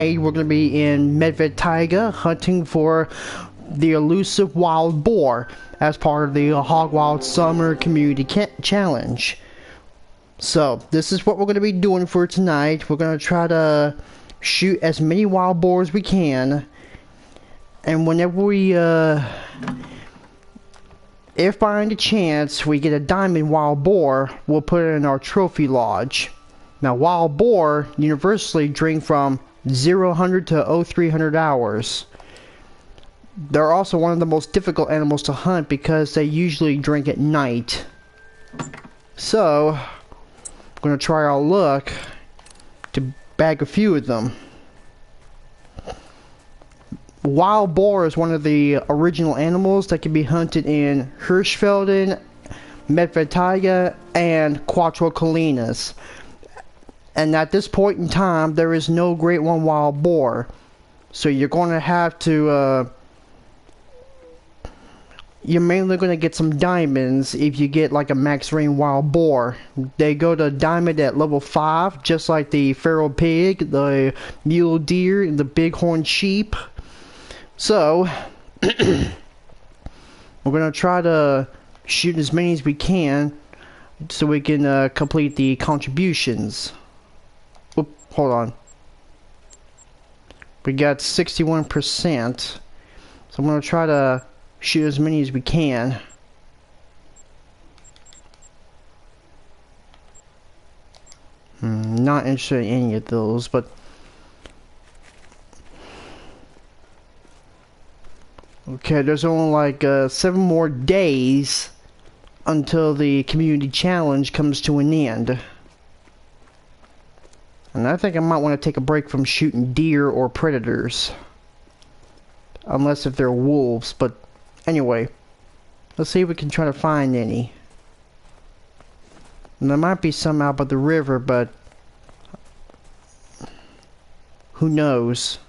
We're going to be in Medved Taiga hunting for the elusive wild boar as part of the Hog Wild Summer Community Challenge. So, this is what we're going to be doing for tonight. We're going to try to shoot as many wild boars as we can. And whenever we, if by any chance we get a diamond wild boar, we'll put it in our trophy lodge. Now, wild boar universally drink from 0-100 to 0300 hours. They're also one of the most difficult animals to hunt because they usually drink at night. So, I'm going to try our luck to bag a few of them. Wild boar is one of the original animals that can be hunted in Hirschfelden, Medved Taiga, and Quattro Colinas. And at this point in time, there is no Great One wild boar. So you're going to have to, you're mainly going to get some diamonds if you get like a max range wild boar. They go to diamond at level 5, just like the feral pig, the mule deer, and the bighorn sheep. So, we're going to try to shoot as many as we can so we can complete the contributions. Hold on. We got 61%. So I'm going to try to shoot as many as we can. Not interested in any of those, but okay, there's only like 7 more days until the community challenge comes to an end. And I think I might want to take a break from shooting deer or predators. Unless if they're wolves, but anyway. Let's see if we can try to find any. And there might be some out by the river, but who knows?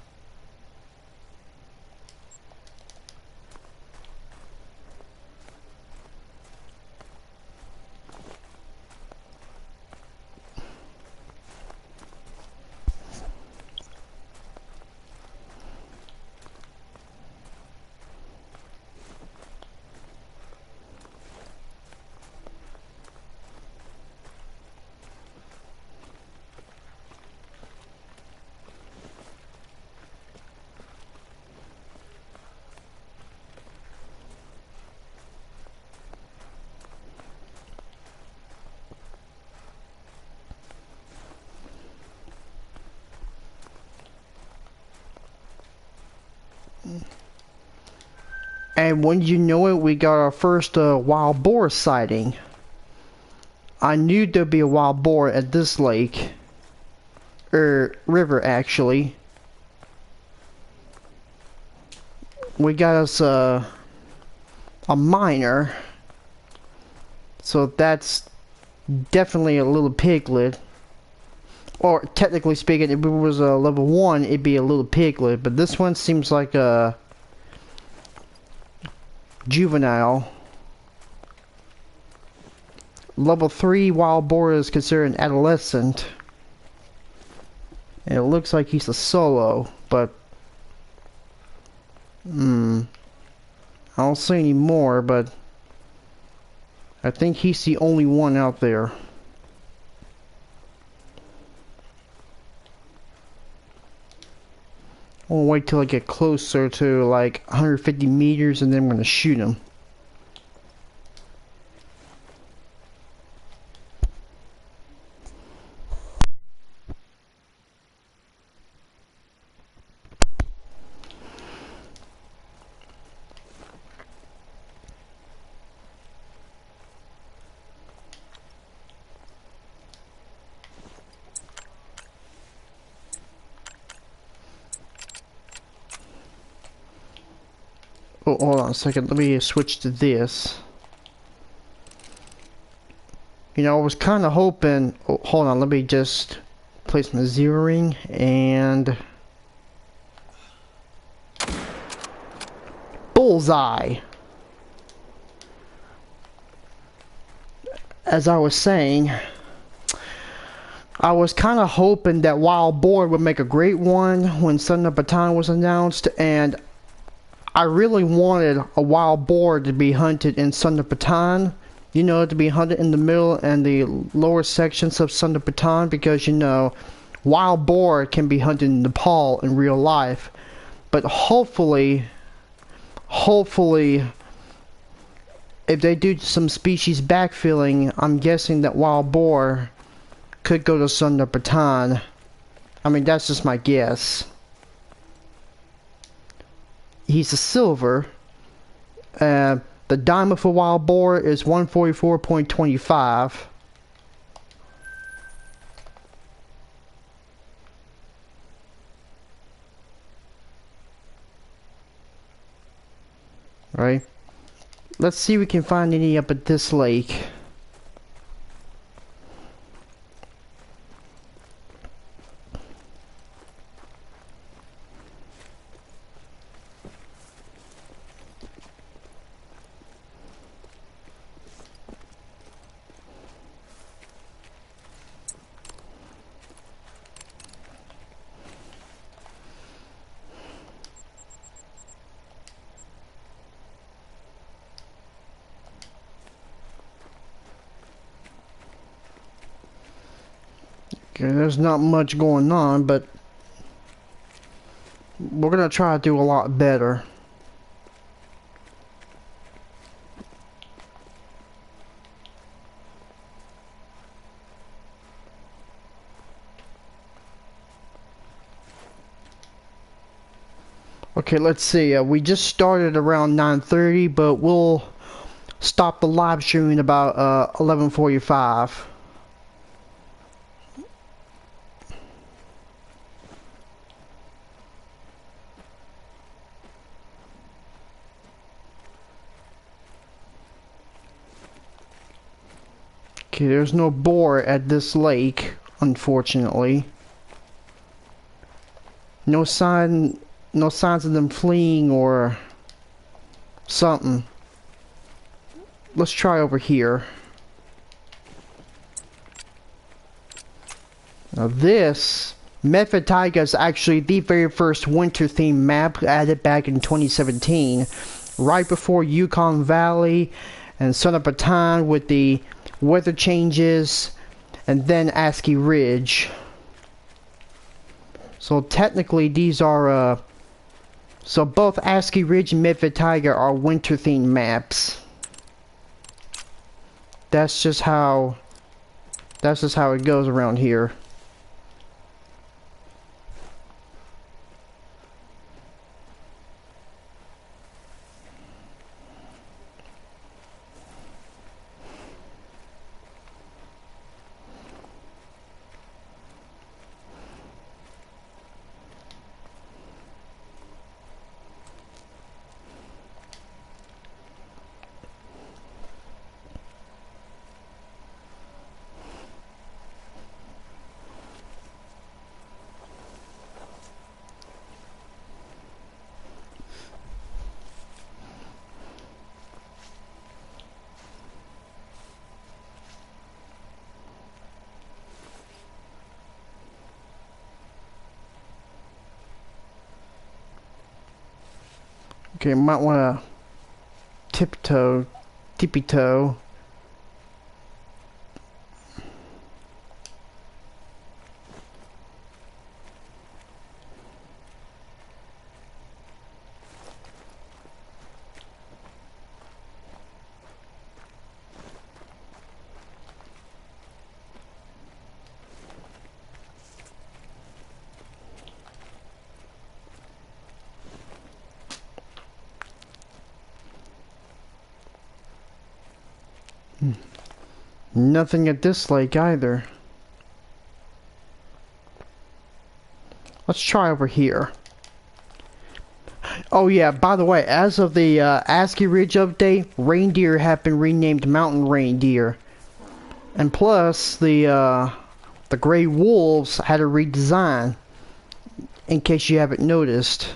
And when you know it, we got our first wild boar sighting. I knew there'd be a wild boar at this lake. River, actually. We got us a miner. So that's definitely a little piglet. Or technically speaking, if it was a level 1, it'd be a little piglet. But this one seems like a juvenile. Level 3 wild boar is considered an adolescent. And it looks like he's a solo, but I don't see any more, but I think he's the only one out there. I'll wait till I get closer to like 150 meters and then I'm gonna shoot him. Oh, hold on a second. Let me switch to this. You know, I was kind of hoping... Oh, hold on. Let me just place my zeroing and... Bullseye! As I was saying, I was kind of hoping that Wild Boar would make a great one when Son of Bataan was announced, and I really wanted a wild boar to be hunted in Son of Bataan. You know, to be hunted in the middle and the lower sections of Son of Bataan, because, you know, wild boar can be hunted in Nepal in real life. But hopefully, if they do some species backfilling, I'm guessing that wild boar could go to Son of Bataan. I mean, that's just my guess. He's a silver. The diamond for wild boar is 144.25. Right? Let's see if we can find any up at this lake. Okay, there's not much going on, but we're gonna try to do a lot better. Okay, let's see. We just started around 9:30, but we'll stop the live stream about 11:45. Okay, there's no boar at this lake, unfortunately. No signs of them fleeing or something. Let's try over here. Now this Medved Taiga is actually the very first winter themed map added back in 2017, right before Yukon Valley and Son of Bataan with the weather changes, and then ASCII Ridge. So technically these are so both ASCII Ridge and Medved Taiga are winter themed maps. That's just how it goes around here. Okay, might want to tippy-toe. Nothing at this lake either. Let's try over here. Oh yeah, by the way, as of the ASCII Ridge update, reindeer have been renamed mountain reindeer. And plus, the gray wolves had a redesign, in case you haven't noticed.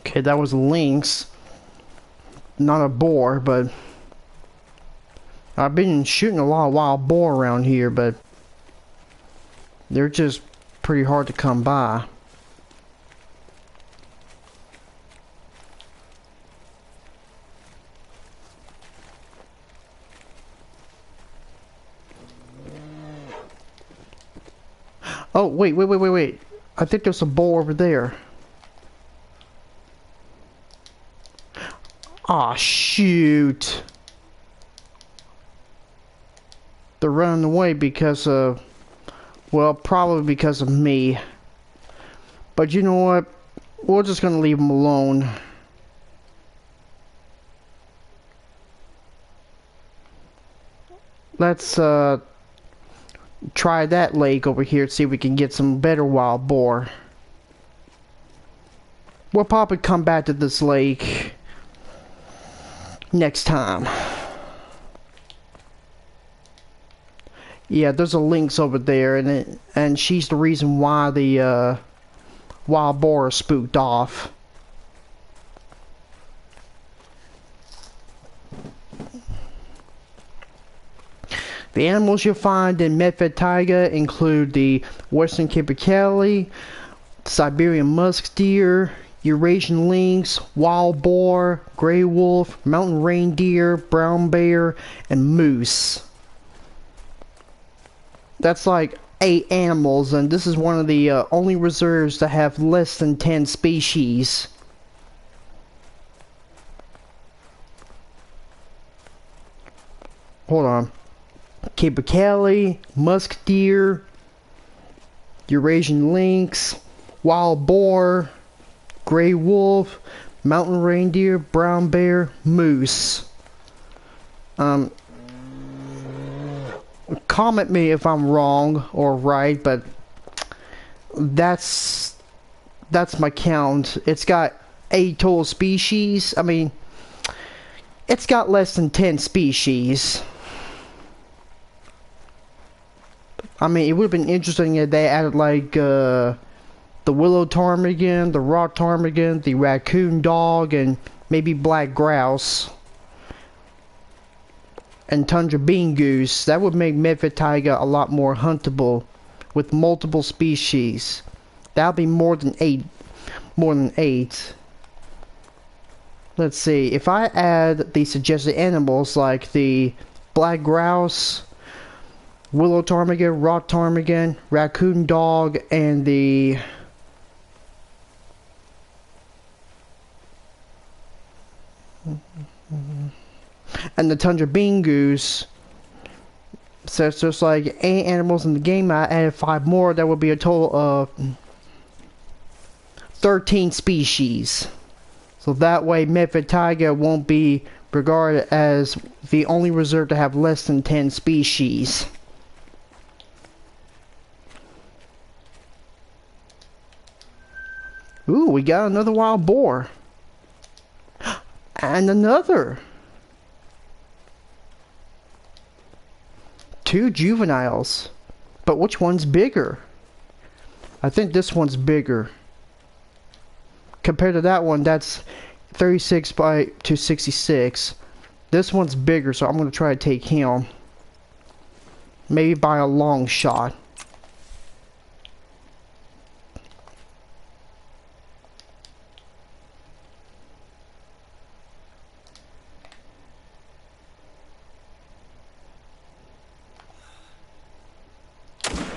Okay, that was a lynx. Not a boar, but I've been shooting a lot of wild boar around here, but they're just pretty hard to come by. Oh, wait. I think there's a boar over there. Aw, shoot. They're running away because of, well, probably because of me. But you know what? We're just gonna leave them alone. Let's, try that lake over here, see if we can get some better wild boar. We'll probably come back to this lake next time. Yeah, there's a lynx over there, and she's the reason why the wild boar is spooked off. The animals you'll find in Medved Taiga include the western capercaillie, Siberian musk deer, Eurasian lynx, wild boar, gray wolf, mountain reindeer, brown bear, and moose. That's like 8 animals, and this is one of the only reserves to have less than 10 species. Hold on. Capercaillie, musk deer, Eurasian lynx, wild boar, gray wolf, mountain reindeer, brown bear, moose. Comment me if I'm wrong or right, but that's my count. It's got 8 total species. I mean, it's got less than 10 species. I mean, it would have been interesting if they added like the willow ptarmigan, the rock ptarmigan, the raccoon dog, and maybe black grouse. And tundra bean goose. That would make Medved Taiga a lot more huntable with multiple species. That'll be more than 8. Let's see, if I add the suggested animals like the black grouse, willow ptarmigan, rock ptarmigan, raccoon dog, and the tundra bean goose. So it's just like 8 animals in the game. I added 5 more. That would be a total of 13 species. So that way Medved Taiga won't be regarded as the only reserve to have less than 10 species. Ooh, we got another wild boar. And another. 2 juveniles. But which one's bigger? I think this one's bigger. Compared to that one, that's 36 by 266. This one's bigger, so I'm going to try to take him. Maybe by a long shot.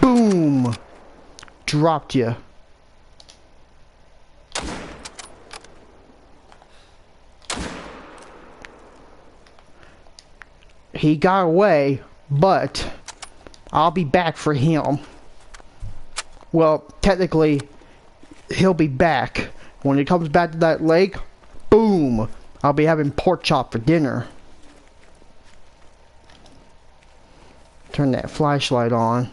Boom! Dropped you. He got away, but I'll be back for him. Well, technically, he'll be back. When he comes back to that lake, boom! I'll be having pork chop for dinner. Turn that flashlight on.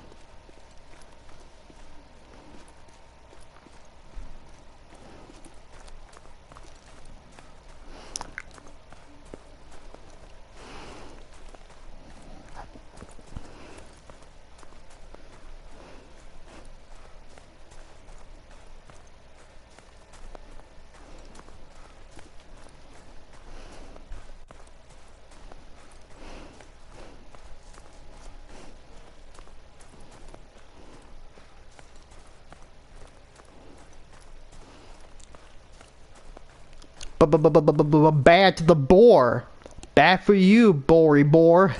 Bad to the boar. Bad for you, Bory Boar.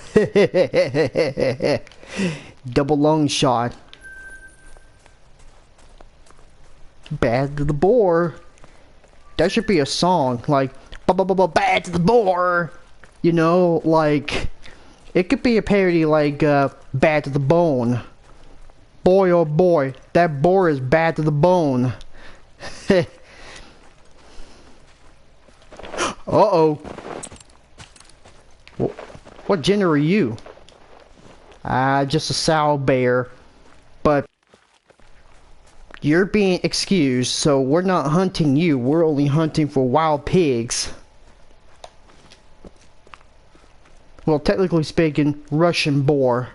Double long shot. Bad to the boar. That should be a song, like bad to the boar. You know, like it could be a parody like bad to the bone. Boy oh boy, that boar is bad to the bone. Uh-oh. What gender are you? Just a sow bear. But you're being excused, so we're not hunting you. We're only hunting for wild pigs. Well, technically speaking, Russian boar.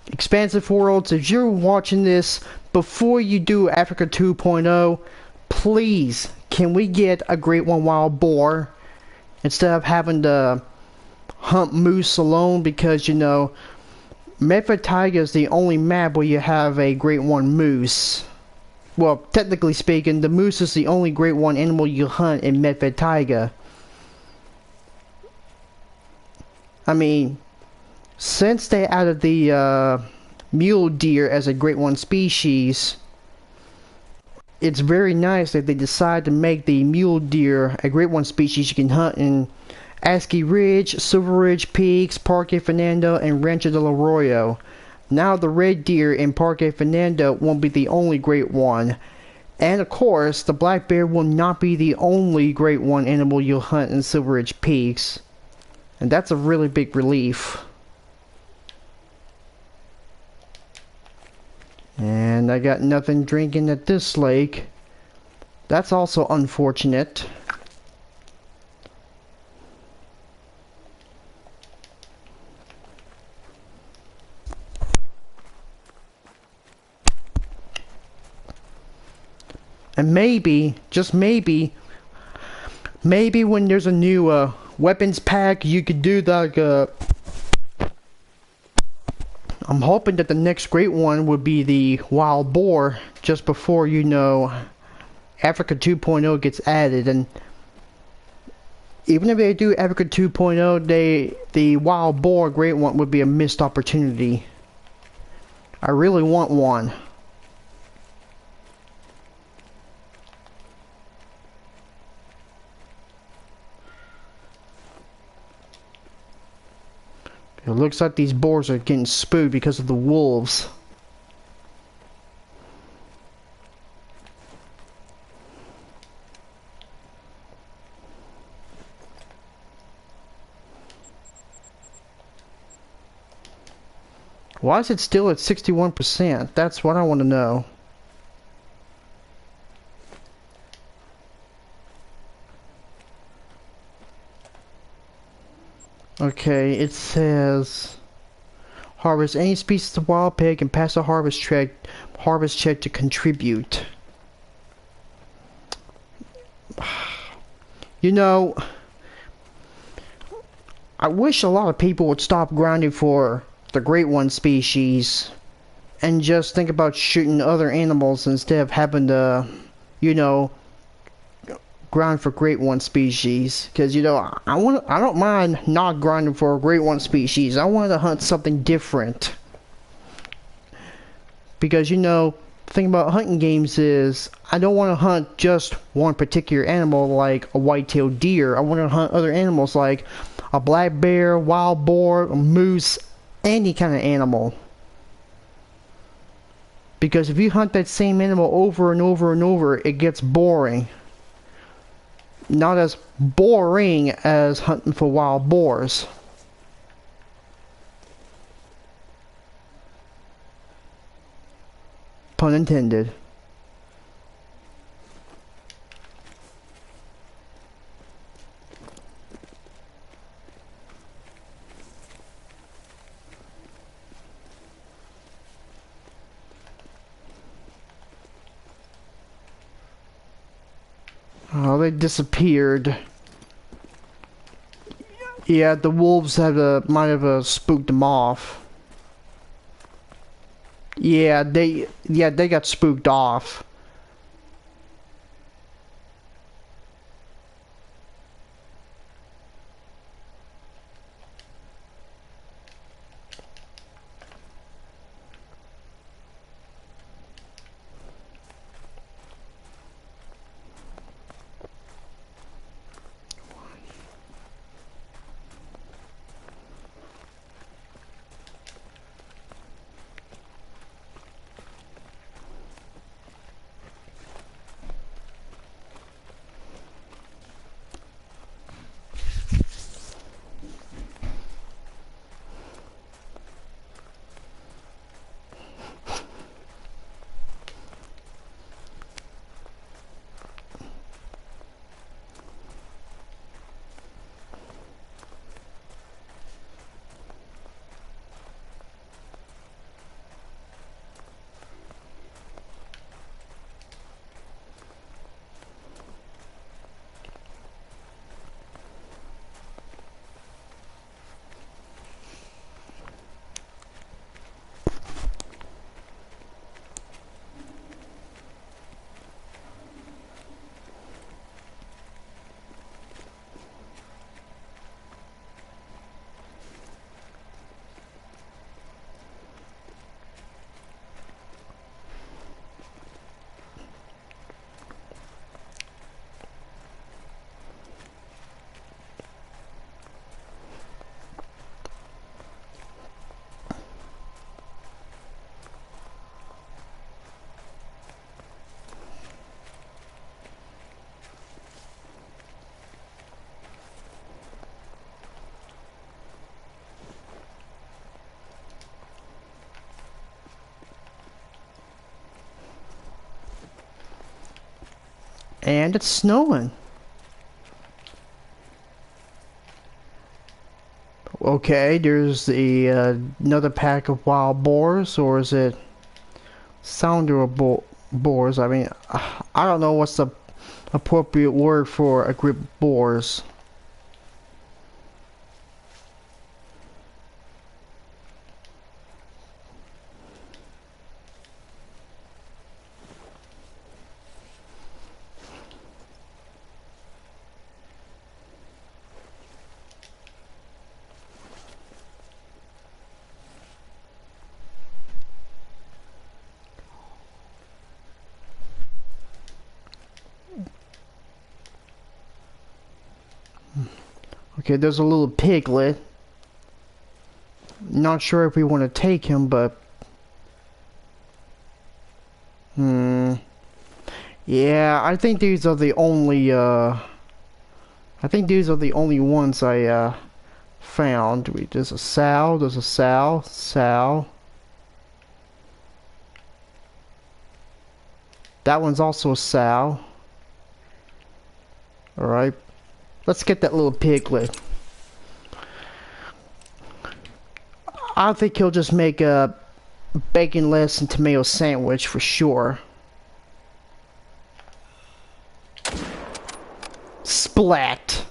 Expansive Worlds, if you're watching this before you do Africa 2.0, please, can we get a Great One Wild Boar instead of having to hunt moose alone? Because, you know, Medved Taiga is the only map where you have a Great One moose. Well, technically speaking, the moose is the only Great One animal you hunt in Medved Taiga. I mean, since they added the mule deer as a Great One species, it's very nice that they decide to make the mule deer a Great One species you can hunt in Askey Ridge, Silver Ridge Peaks, Parque Fernando, and Rancho del Arroyo. Now the red deer in Parque Fernando won't be the only Great One. And of course, the black bear will not be the only Great One animal you'll hunt in Silver Ridge Peaks. And that's a really big relief. And I got nothing drinking at this lake. That's also unfortunate. And maybe, just maybe when there's a new weapons pack, you could do like I'm hoping that the next Great One would be the Wild Boar just before, you know, Africa 2.0 gets added. And even if they do Africa 2.0, the Wild Boar Great One would be a missed opportunity. I really want one. It looks like these boars are getting spooked because of the wolves. Why is it still at 61%? That's what I want to know. Okay, it says harvest any species of wild pig and pass a harvest check to contribute. You know, I wish a lot of people would stop grinding for the Great One species and just think about shooting other animals instead of having to, you know, grind for Great One species. Because, you know, I don't mind not grinding for a Great One species. I want to hunt something different. Because, you know, the thing about hunting games is I don't want to hunt just one particular animal like a white-tailed deer. I want to hunt other animals like a black bear, wild boar, a moose, any kind of animal. Because if you hunt that same animal over and over and over, it gets boring. Not as boring as hunting for wild boars. Pun intended. Oh, they disappeared. Yeah, the wolves have might have spooked them off. Yeah, they got spooked off. And it's snowing. Okay, there's the another pack of wild boars, or is it sounder boars? I mean, I don't know what's the appropriate word for a group of boars. Okay, there's a little piglet. Not sure if we want to take him, but yeah, I think these are the only ones I found. There's a sow, sow. That one's also a sow. Alright. Let's get that little piglet. I think he'll just make a bacon, lettuce, and tomato sandwich for sure. Splat.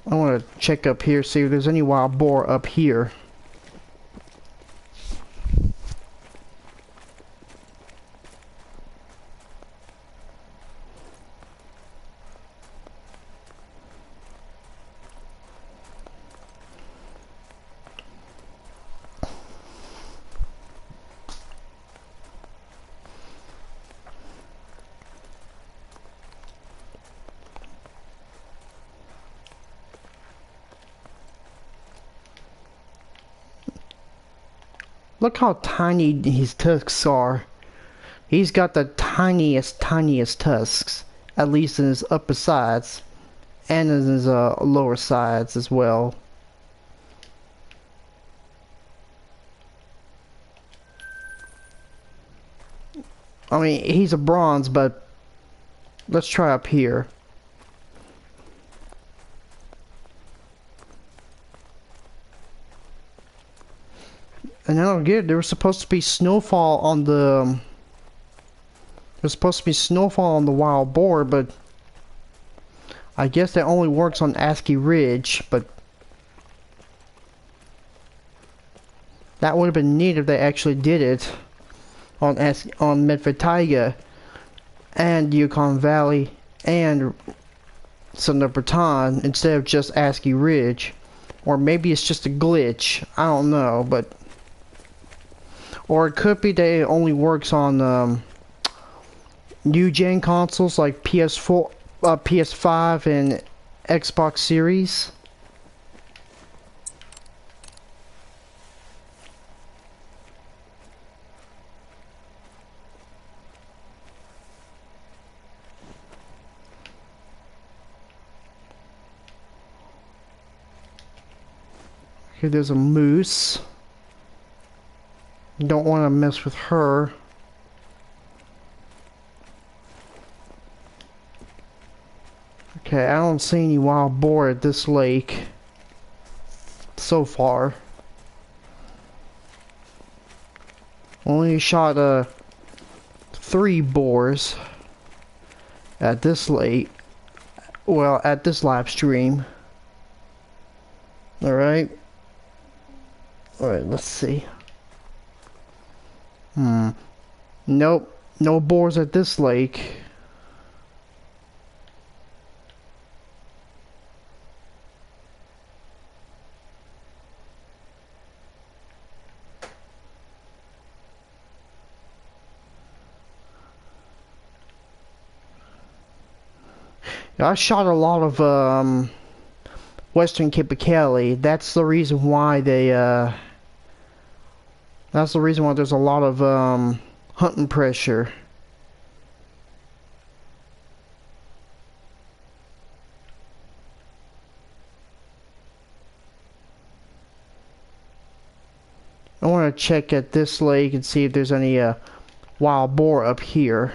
I want to check up here, see if there's any wild boar up here. Look how tiny his tusks are. He's got the tiniest tusks, at least in his upper sides, and in his lower sides as well. I mean, he's a bronze, but let's try up here. And I don't get it. There was supposed to be snowfall on the There's supposed to be snowfall on the wild boar, but I guess that only works on ASCII Ridge, but that would have been neat if they actually did it on Medved Taiga and Yukon Valley and Southern Breton instead of just ASCII Ridge. Or maybe it's just a glitch. I don't know, but... Or it could be that it only works on new gen consoles like PS4, PS5 and Xbox Series. Here there's a moose. Don't want to mess with her. Okay, I don't see any wild boar at this lake so far. Only shot 3 boars at this lake. Well, at this live stream. Alright. Alright, let's see. Nope. No boars at this lake. I shot a lot of Western Capercaillie. That's the reason why they that's the reason why there's a lot of hunting pressure. I want to check at this lake and see if there's any wild boar up here.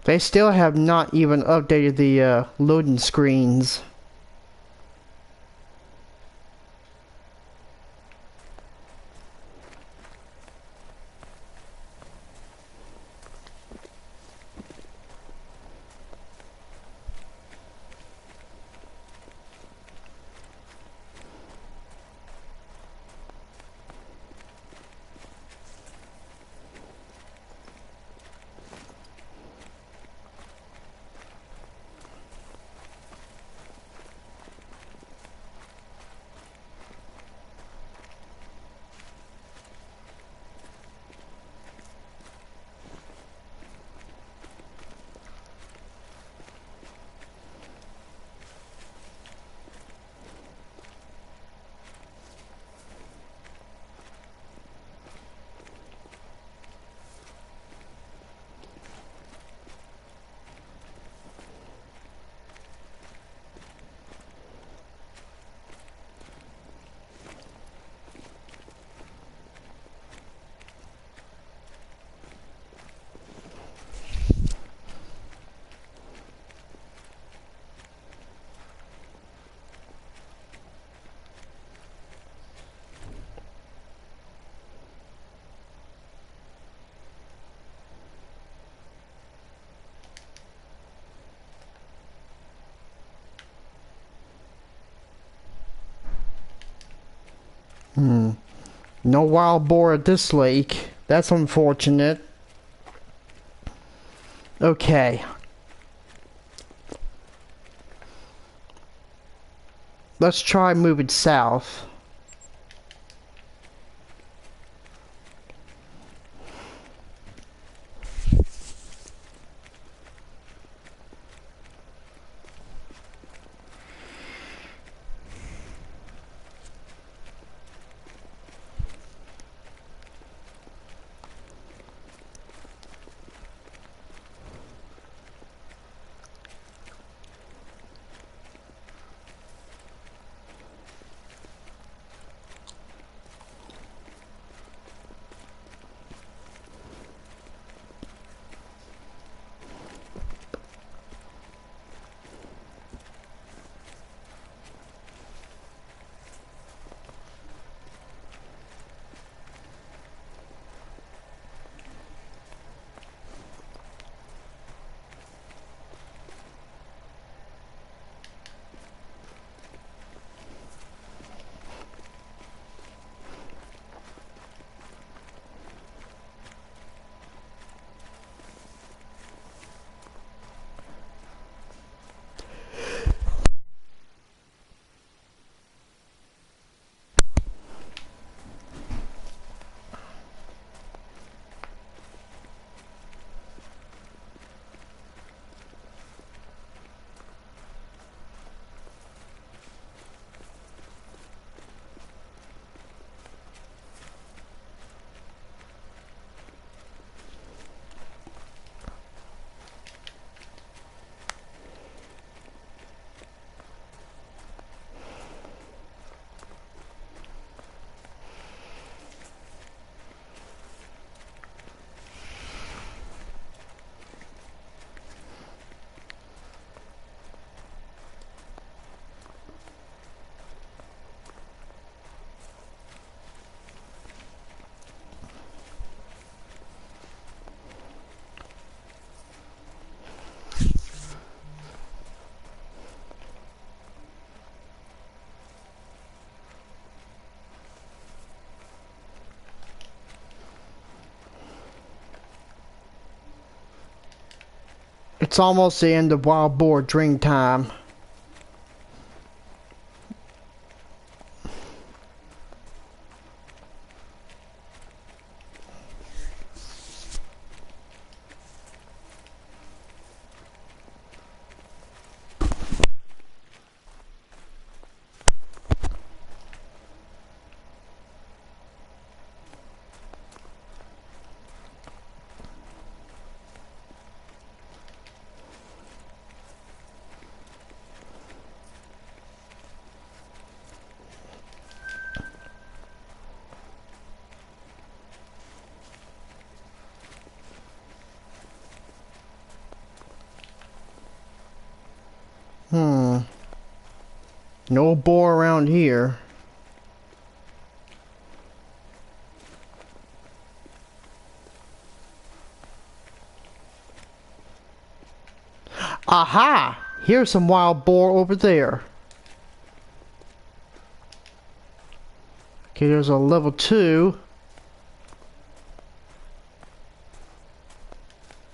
They still have not even updated the loading screens. No wild boar at this lake. That's unfortunate. Okay. Let's try moving south. It's almost the end of wild boar drink time. No boar around here. Aha! Here's some wild boar over there. Okay, there's a level 2.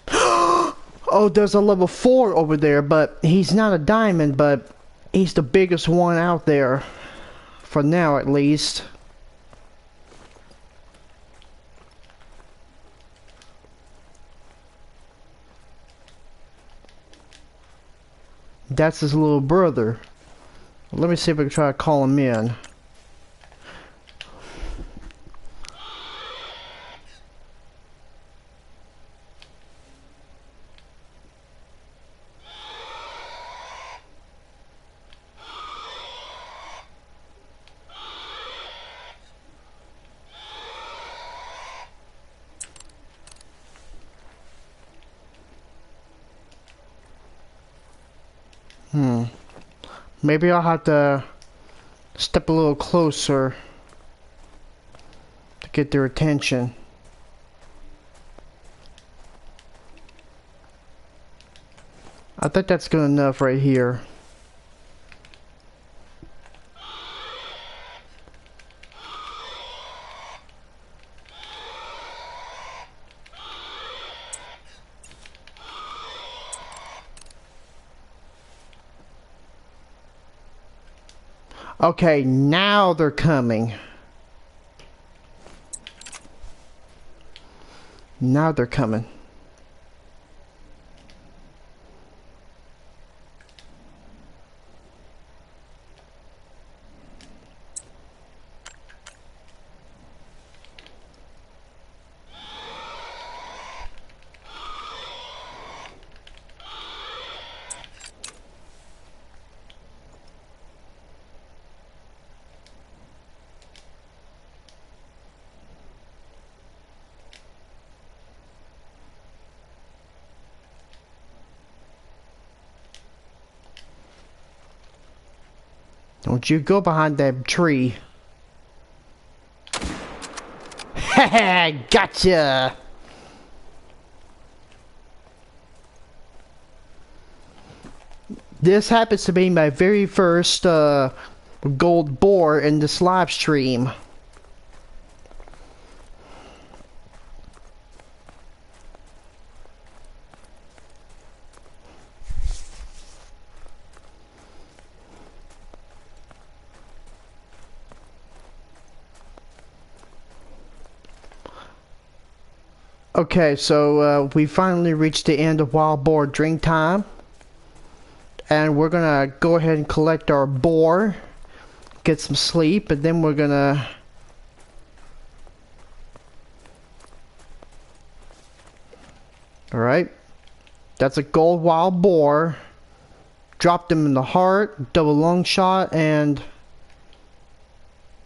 Oh, there's a level 4 over there, but he's not a diamond, but he's the biggest one out there. For now, at least. That's his little brother. Let me see if I can try to call him in. Maybe I'll have to step a little closer to get their attention. I think that's good enough right here. Okay, now they're coming. Now they're coming. Don't you go behind that tree. Haha, gotcha! This happens to be my very first gold boar in this live stream. Okay, so we finally reached the end of wild boar drink time. And we're gonna go ahead and collect our boar, get some sleep, and then we're gonna alright. That's a gold wild boar. Dropped him in the heart, double lung shot, and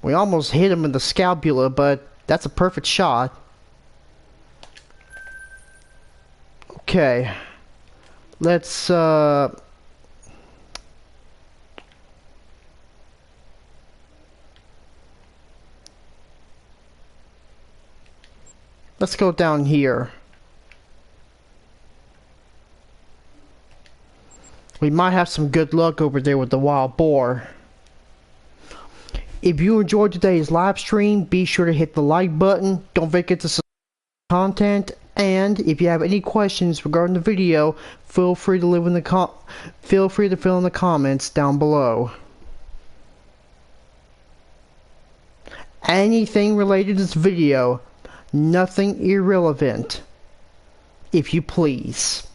we almost hit him in the scapula, but that's a perfect shot. Okay, let's go down here. We might have some good luck over there with the wild boar. If you enjoyed today's live stream, be sure to hit the like button. Don't forget to subscribe to content. And if you have any questions regarding the video, feel free to fill in the comments down below. Anything related to this video, nothing irrelevant, if you please.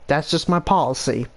That's just my policy.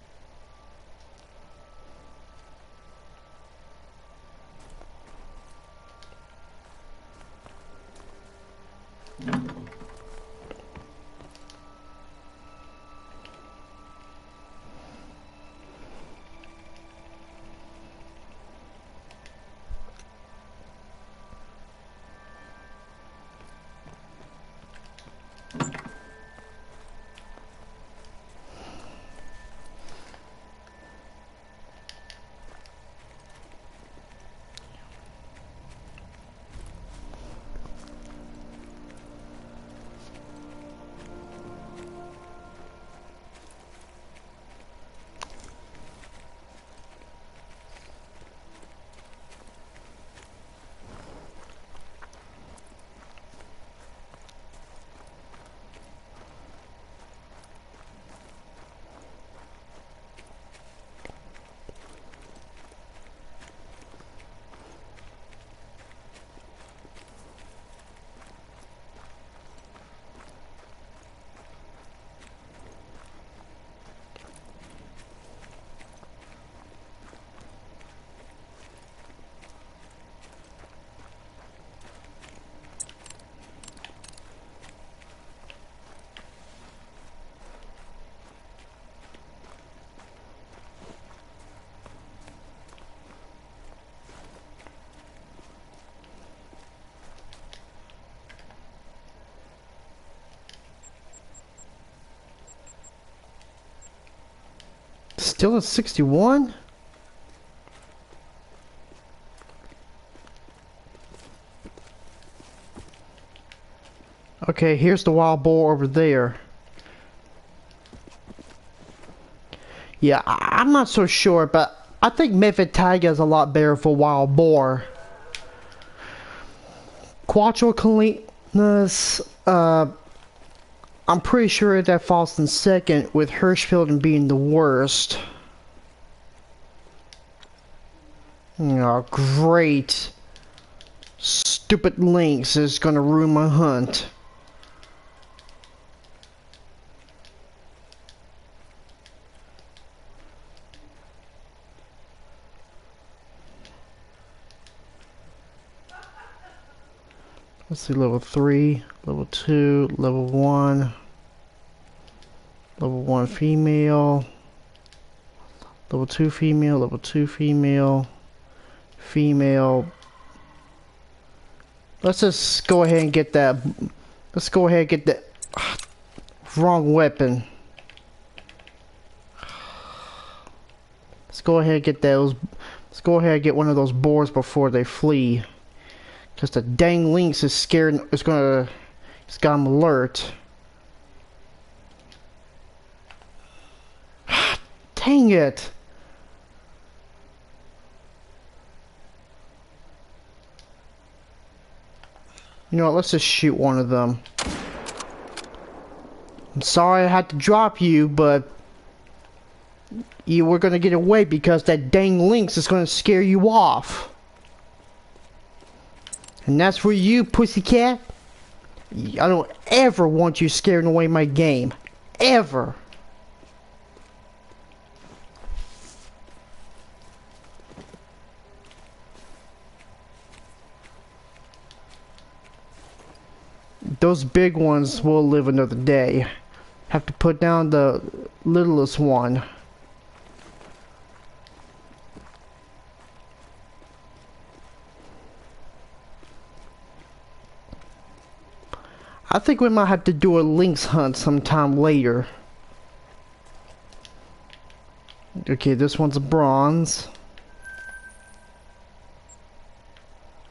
Still at 61? Okay, here's the wild boar over there. Yeah, I'm not so sure, but I think Medved Taiga is a lot better for wild boar. Quattro cleanness, I'm pretty sure that falls in second, with Hirschfeld being the worst. Oh, great. Stupid Lynx is gonna ruin my hunt. Let's see, level 3, level 2, level 1, level 1 female, level 2 female, level 2 female, female. Let's just go ahead and get that. Let's go ahead and get that. Wrong weapon. Let's go ahead and get those. Let's go ahead and get one of those boars before they flee. Because the dang lynx is scared. It's got him alert. Dang it. You know what, let's just shoot one of them. I'm sorry I had to drop you, but you were gonna get away because that dang lynx is gonna scare you off. And that's for you, pussycat. I don't ever want you scaring away my game. Ever. Those big ones will live another day. Have to put down the littlest one. I think we might have to do a lynx hunt sometime later. Okay, this one's a bronze.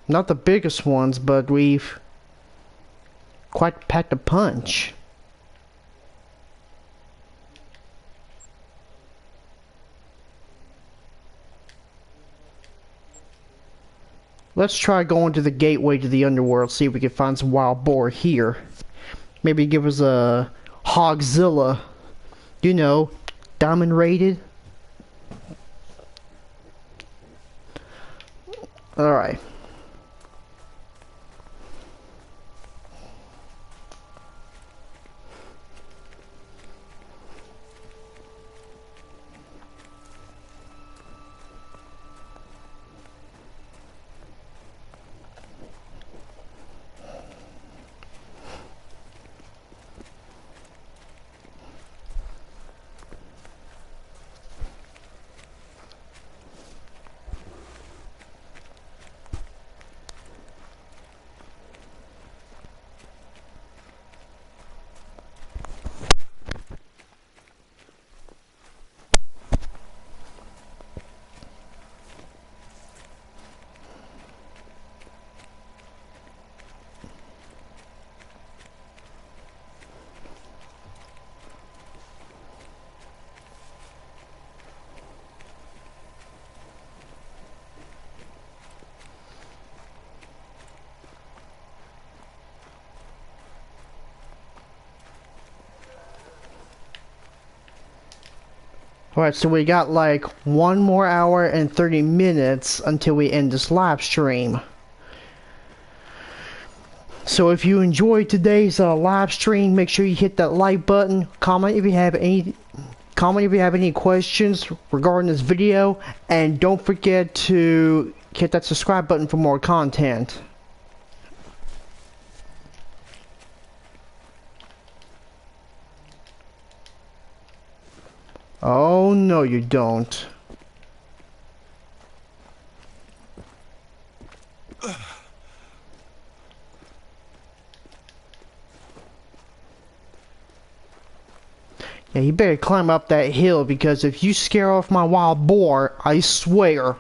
Not the biggest ones, but we've quite packed a punch. Let's try going to the gateway to the underworld, see if we can find some wild boar here. Maybe give us a Hogzilla. You know, diamond rated. Alright. Alright, so we got like 1 more hour and 30 minutes until we end this live stream. So if you enjoyed today's live stream, make sure you hit that like button, comment if you have any questions regarding this video, and don't forget to hit that subscribe button for more content. Oh, no you don't. Yeah, you better climb up that hill, because if you scare off my wild boar, I swear.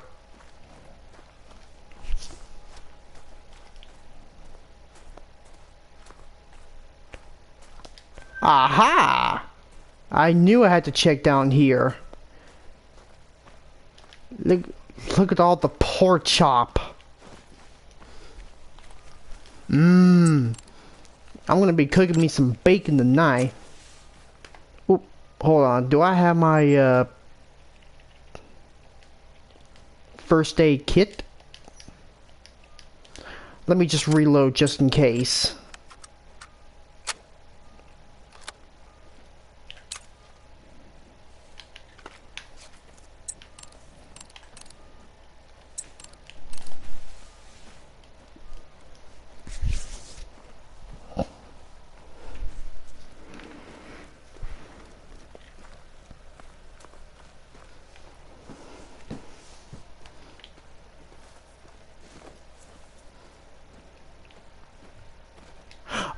Aha! I knew I had to check down here. Look at all the pork chop. I'm gonna be cooking me some bacon tonight. Oop, hold on. Do I have my first aid kit? Let me just reload just in case.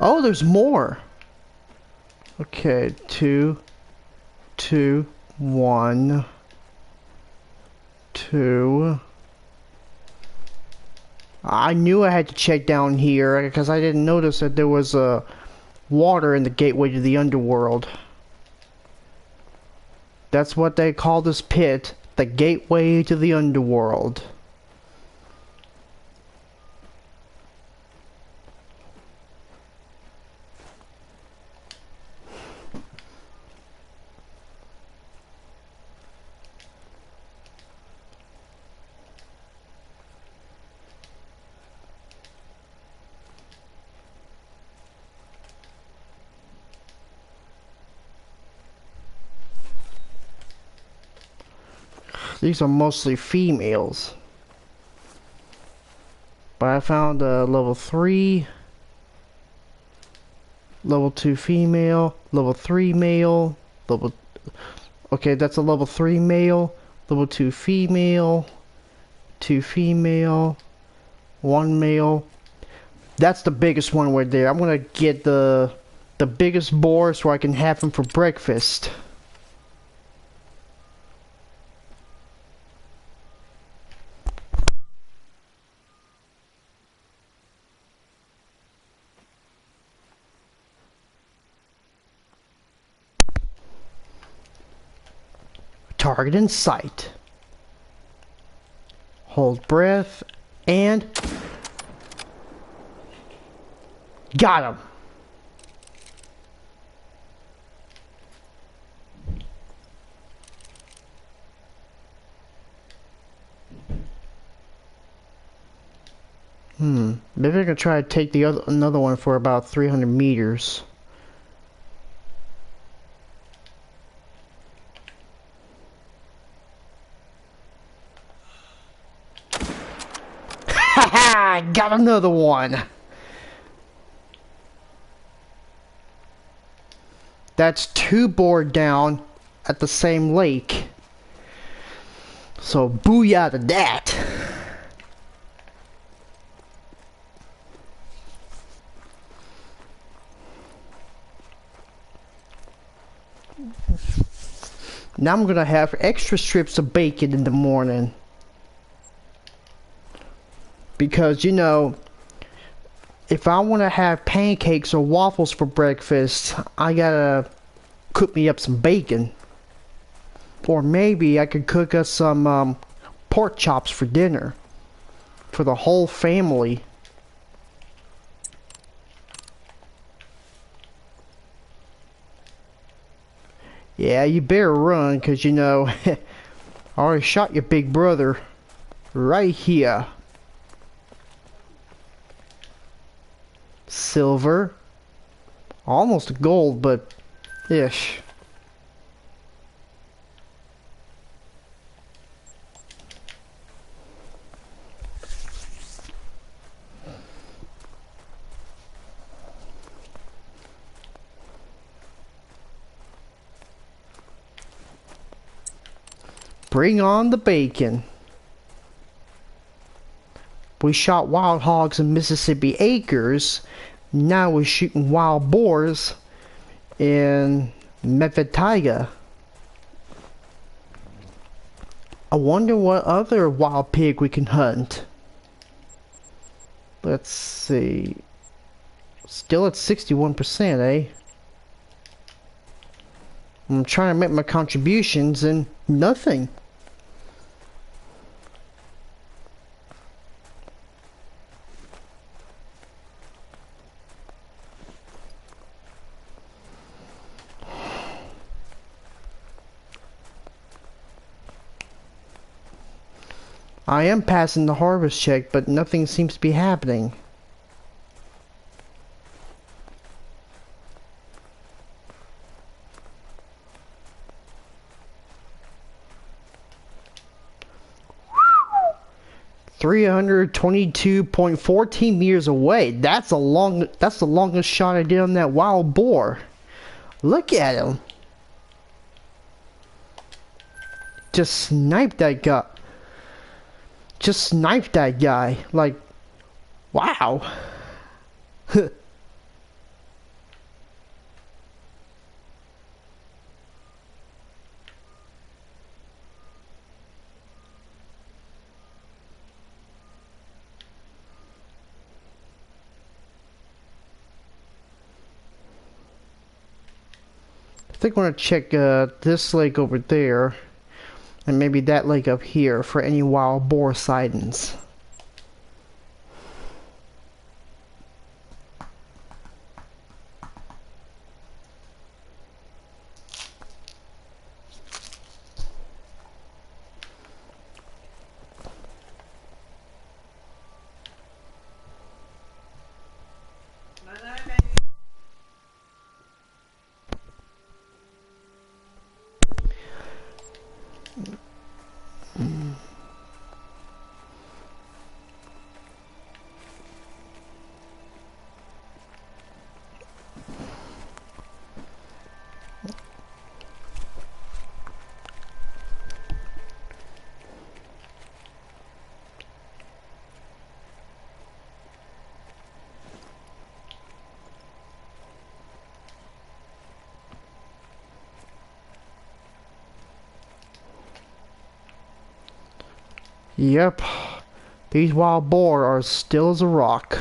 Oh, there's more. Okay, 2, 2, 1, 2. I knew I had to check down here because I didn't notice that there was water in the gateway to the underworld. That's what they call this pit, the gateway to the underworld. These are mostly females. But I found a level 3, level 2 female, level 3 male, level... Okay, that's a level 3 male, level 2 female, 2 female, 1 male. That's the biggest one right there. I'm gonna get the biggest boar so I can have him for breakfast. Target in sight. Hold breath and... Got him! Maybe I can try to take the another one for about 300 meters. Haha! Got another one! That's 2 boar down at the same lake. So booyah to that! Now I'm gonna have extra strips of bacon in the morning. Because, you know, if I want to have pancakes or waffles for breakfast, I gotta cook me up some bacon. Or maybe I could cook us some pork chops for dinner. For the whole family. Yeah, you better run, because, you know, I already shot your big brother right here. Silver. Almost gold, but ish. Bring on the bacon. We shot wild hogs in Mississippi acres. Now we're shooting wild boars in Medved Taiga. I wonder what other wild pig we can hunt. Let's see. Still at 61%, eh? I'm trying to make my contributions and nothing. I am passing the harvest check, but nothing seems to be happening. $322.14 meters away. That's the longest shot I did on that wild boar. Look at him. Just sniped that guy. Just sniped that guy. Like, wow. I think I want to check this lake over there. And maybe that lake up here for any wild boar sightings. Yep, these wild boar are still as a rock,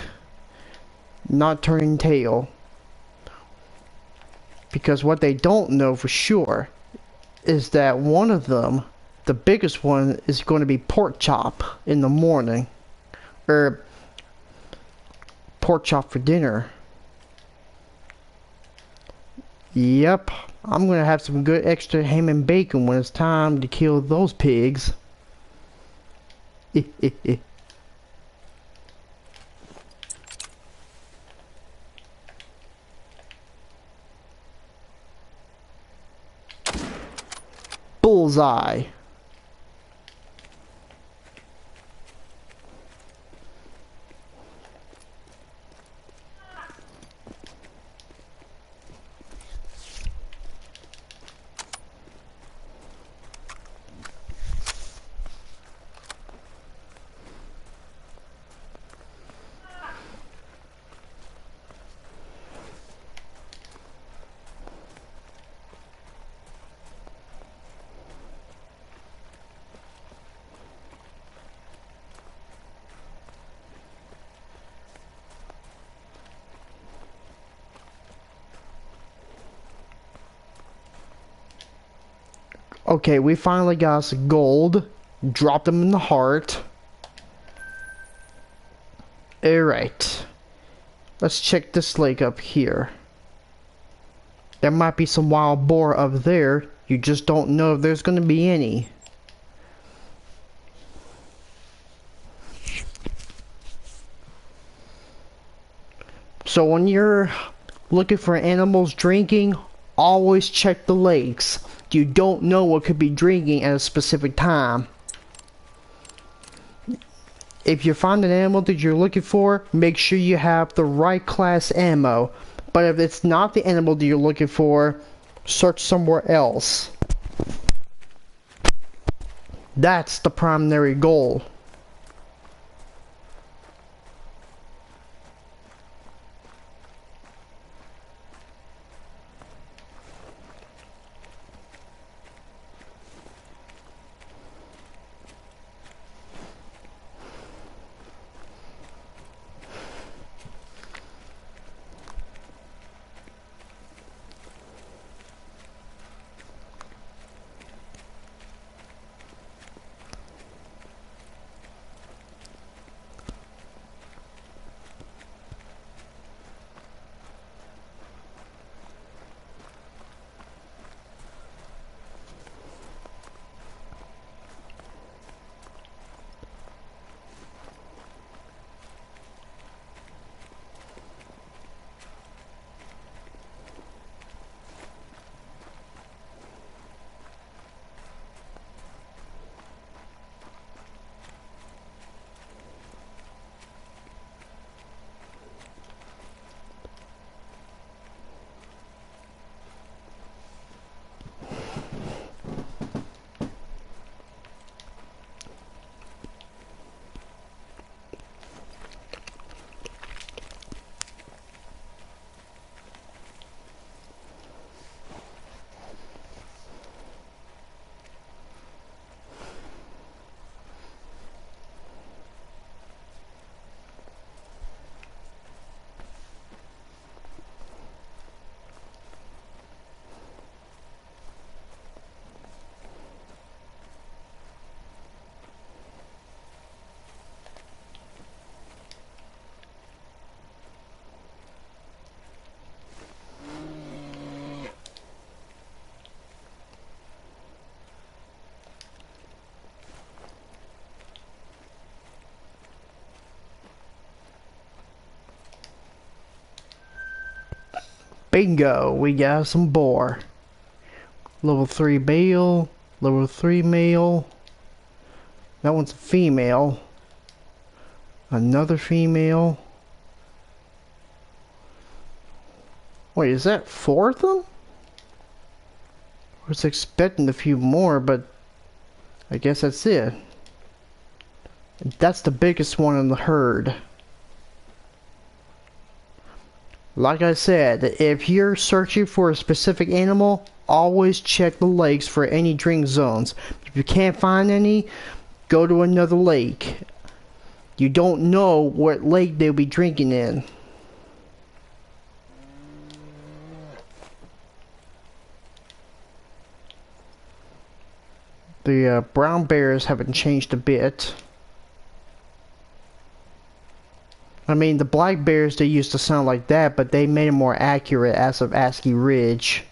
not turning tail. Because what they don't know for sure is that one of them, the biggest one, is going to be pork chop in the morning. Or pork chop for dinner. Yep, I'm going to have some good extra ham and bacon when it's time to kill those pigs. bullseye. Okay, we finally got some gold. Dropped them in the heart. Alright. Let's check this lake up here. There might be some wild boar up there. You just don't know if there's going to be any. So when you're looking for animals drinking, always check the lakes. You don't know what could be drinking at a specific time. If you find an animal that you're looking for, make sure you have the right class ammo. But if it's not the animal that you're looking for, search somewhere else. That's the primary goal. Bingo, we got some boar. Level 3 male, level 3 male. That one's a female. Another female. Wait, is that 4 of them? I was expecting a few more, but I guess that's it. That's the biggest one in the herd. Like I said, if you're searching for a specific animal, always check the lakes for any drink zones. If you can't find any, go to another lake. You don't know what lake they'll be drinking in. The brown bears haven't changed a bit. I mean, the black bears, they used to sound like that, but they made it more accurate as of ASCII Ridge.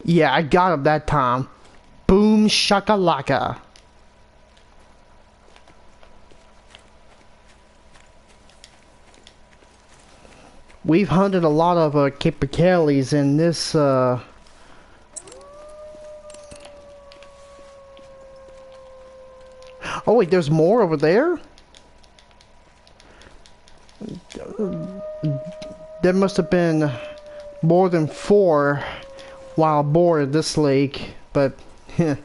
Yeah, I got him that time. Boom shakalaka. We've hunted a lot of capercaillies in this Oh wait, there's more over there? There must have been more than 4 wild boar in this lake, but I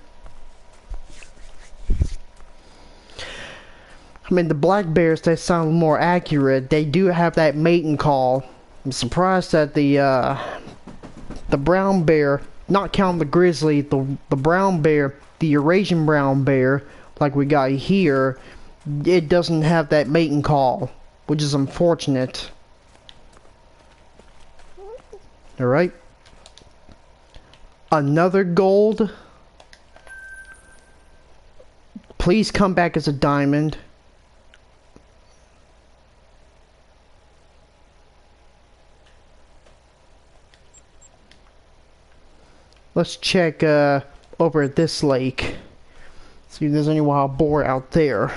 mean, the black bears, they sound more accurate. They do have that mating call. I'm surprised that the brown bear, not counting the grizzly, the brown bear, the Eurasian brown bear, like we got here, it doesn't have that mating call, which is unfortunate. Alright. Another gold. Please come back as a diamond. Let's check over at this lake. See if there's any wild boar out there.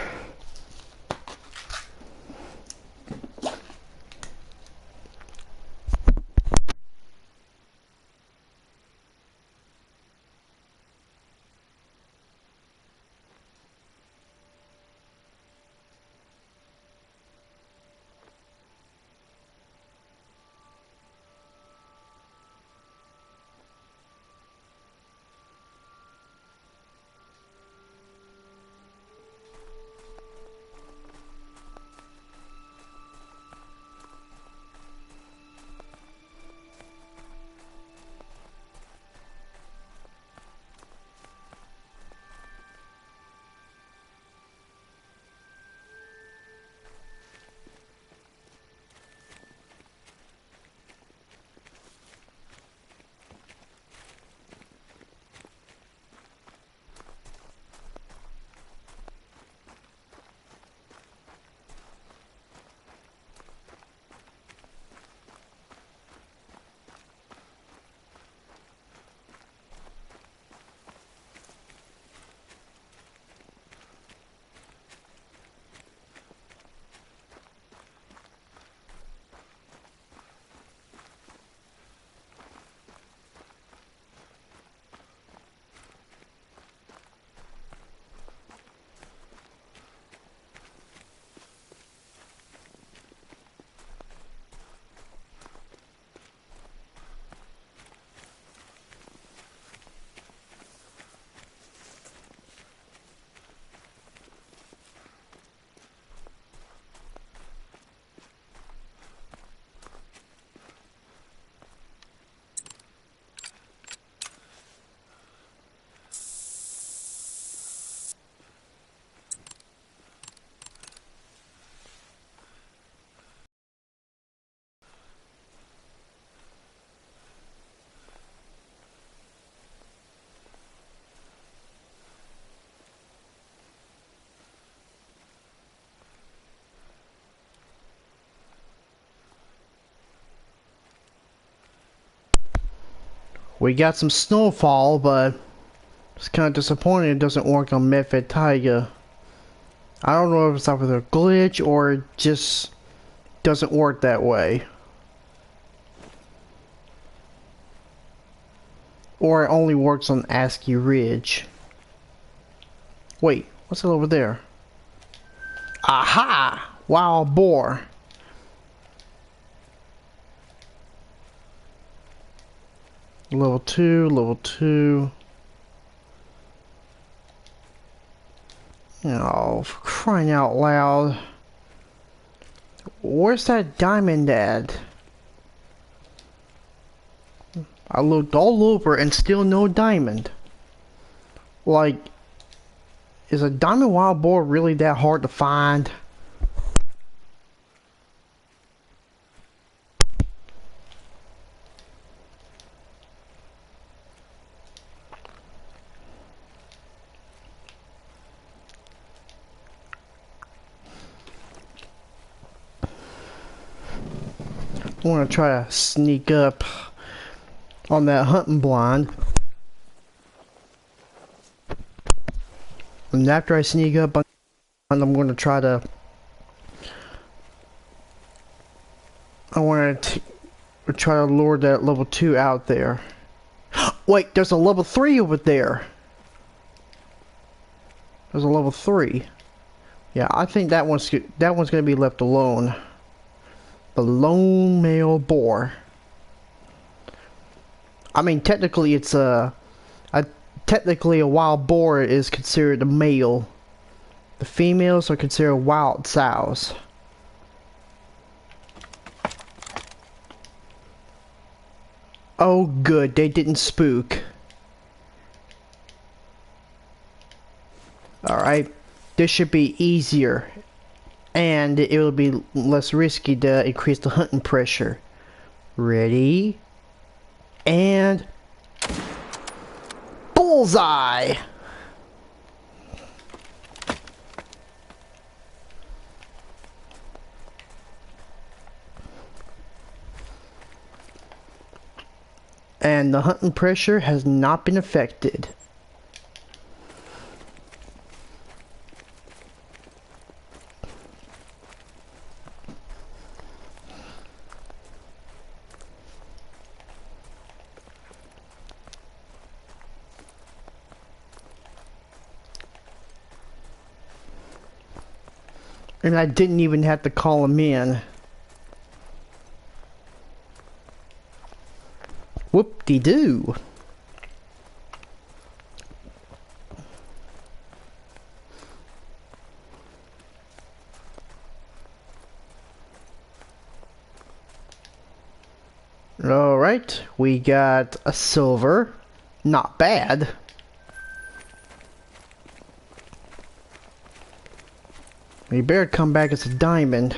We got some snowfall, but it's kind of disappointing it doesn't work on Medved Taiga. I don't know if it's either a glitch or it just doesn't work that way. Or it only works on ASCII Ridge. Wait, what's that over there? Aha! Wild boar. Level 2, level 2. Oh, for crying out loud. Where's that diamond at? I looked all over and still no diamond. Like, is a diamond wild boar really that hard to find? I want to try to sneak up on that hunting blind. And after I sneak up, I'm going to try to... I want to try to lure that level 2 out there. Wait, there's a level 3 over there. There's a level 3. Yeah, I think that one's going to be left alone. The lone male boar. I mean, technically it's technically a wild boar is considered a male. The females are considered wild sows. Oh good, they didn't spook. Alright, this should be easier. And it will be less risky to increase the hunting pressure. Ready? And... bullseye! And the hunting pressure has not been affected. And I didn't even have to call him in. Whoop-de-doo. Alright, we got a silver. Not bad. You better come back as a diamond.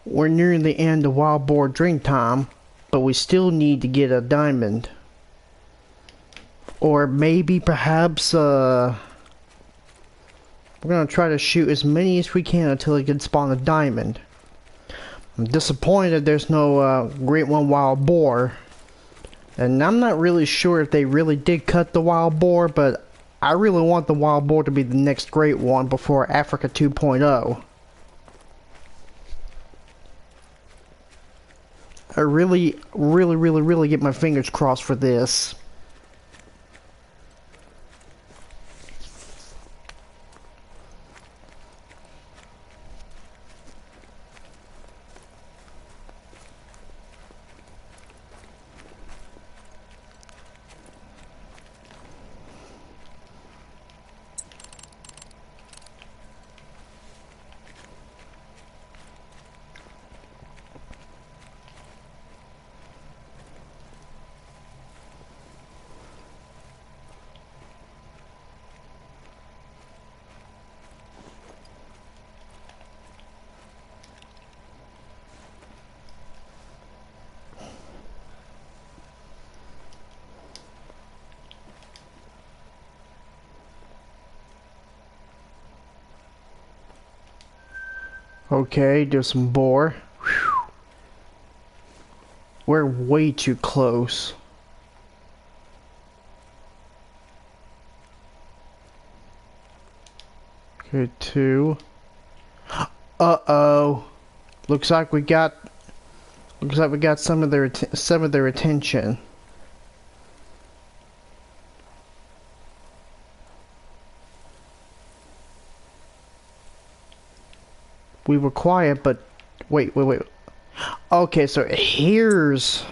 We're nearing the end of wild boar drink time, but we still need to get a diamond. Or maybe perhaps we're gonna try to shoot as many as we can until we can spawn a diamond. I'm disappointed there's no Great One Wild Boar. And I'm not really sure if they really did cut the Wild Boar, but I really want the Wild Boar to be the next Great One before Africa 2.0. I really get my fingers crossed for this. Okay, there's some boar. Whew. We're way too close. Okay, 2. Uh-oh. Looks like we got some of their attention. We were quiet, but wait. Okay, so here's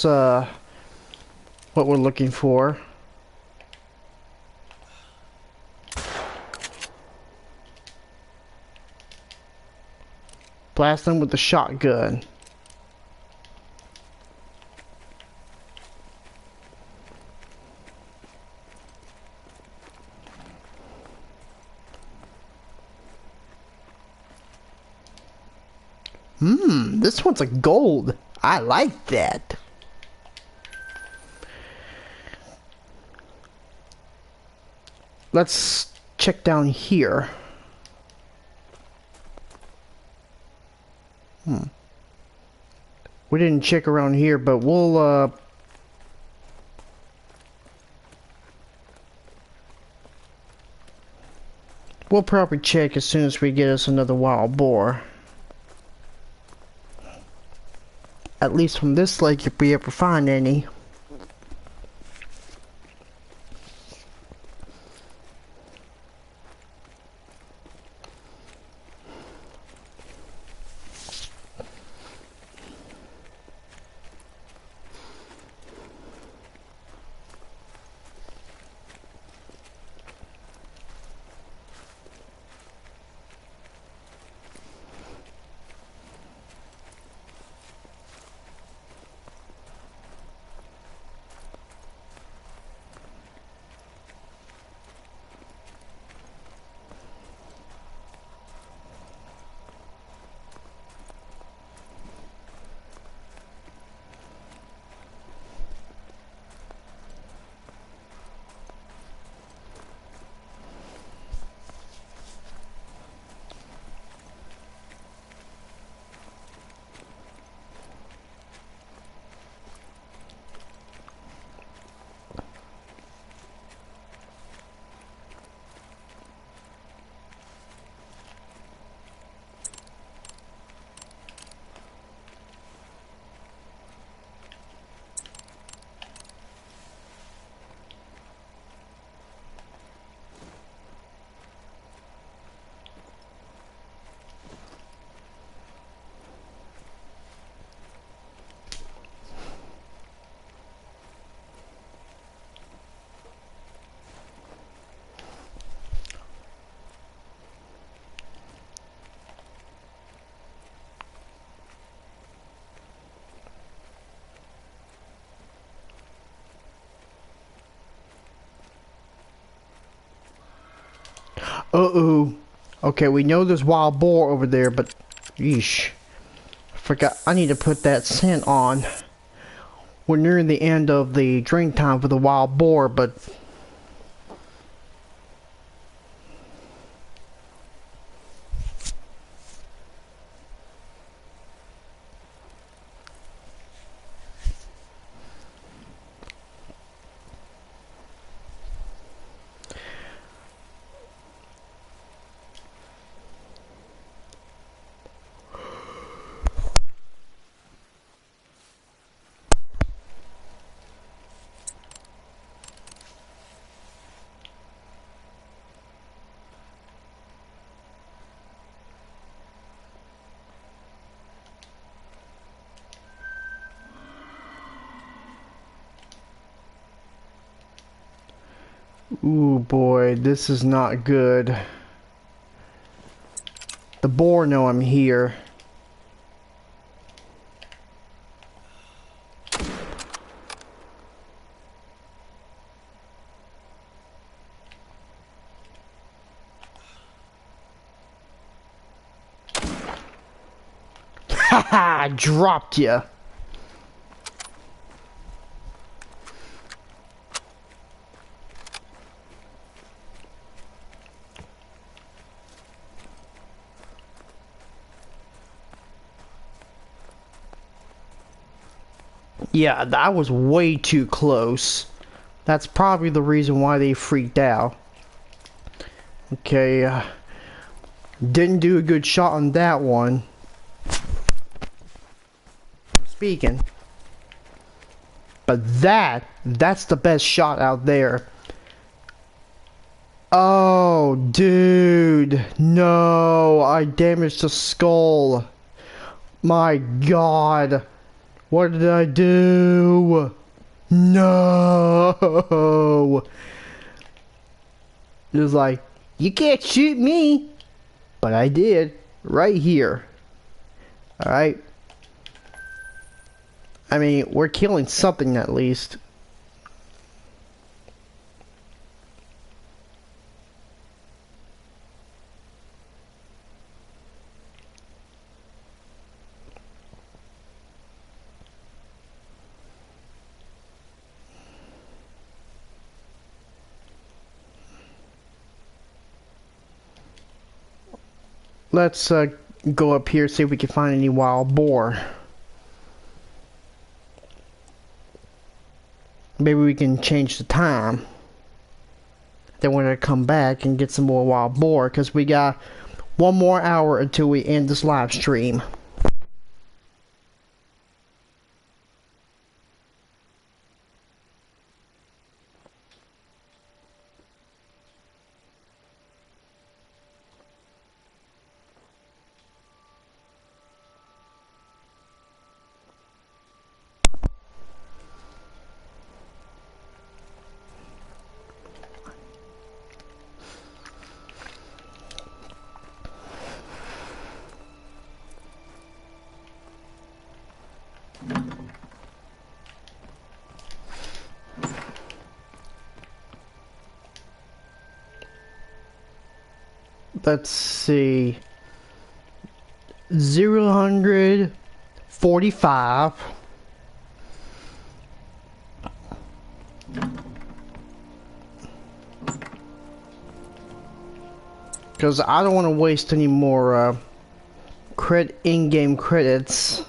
what we're looking for. Blast them with the shotgun. This one's a gold. I like that. Let's check down here. We didn't check around here, but we'll probably check as soon as we get us another wild boar. At least from this lake, if we ever find any. Uh-oh. Okay, we know there's wild boar over there, but... Yeesh. Forgot. I need to put that scent on. We're nearing the end of the drink time for the wild boar, but... Ooh, boy, this is not good. The boar know I'm here. Haha, dropped ya. Yeah, that was way too close. That's probably the reason why they freaked out. Okay, didn't do a good shot on that one. Speaking. But that's the best shot out there. Oh, dude. No, I damaged the skull. My God. What did I do? No. It was like, you can't shoot me. But I did. Right here. Alright. I mean, we're killing something at least. Let's go up here, see if we can find any wild boar. Maybe we can change the time. Then we're gonna come back and get some more wild boar, because we got 1 more hour until we end this live stream. Let's see. 045. Because I don't want to waste any more in-game credits.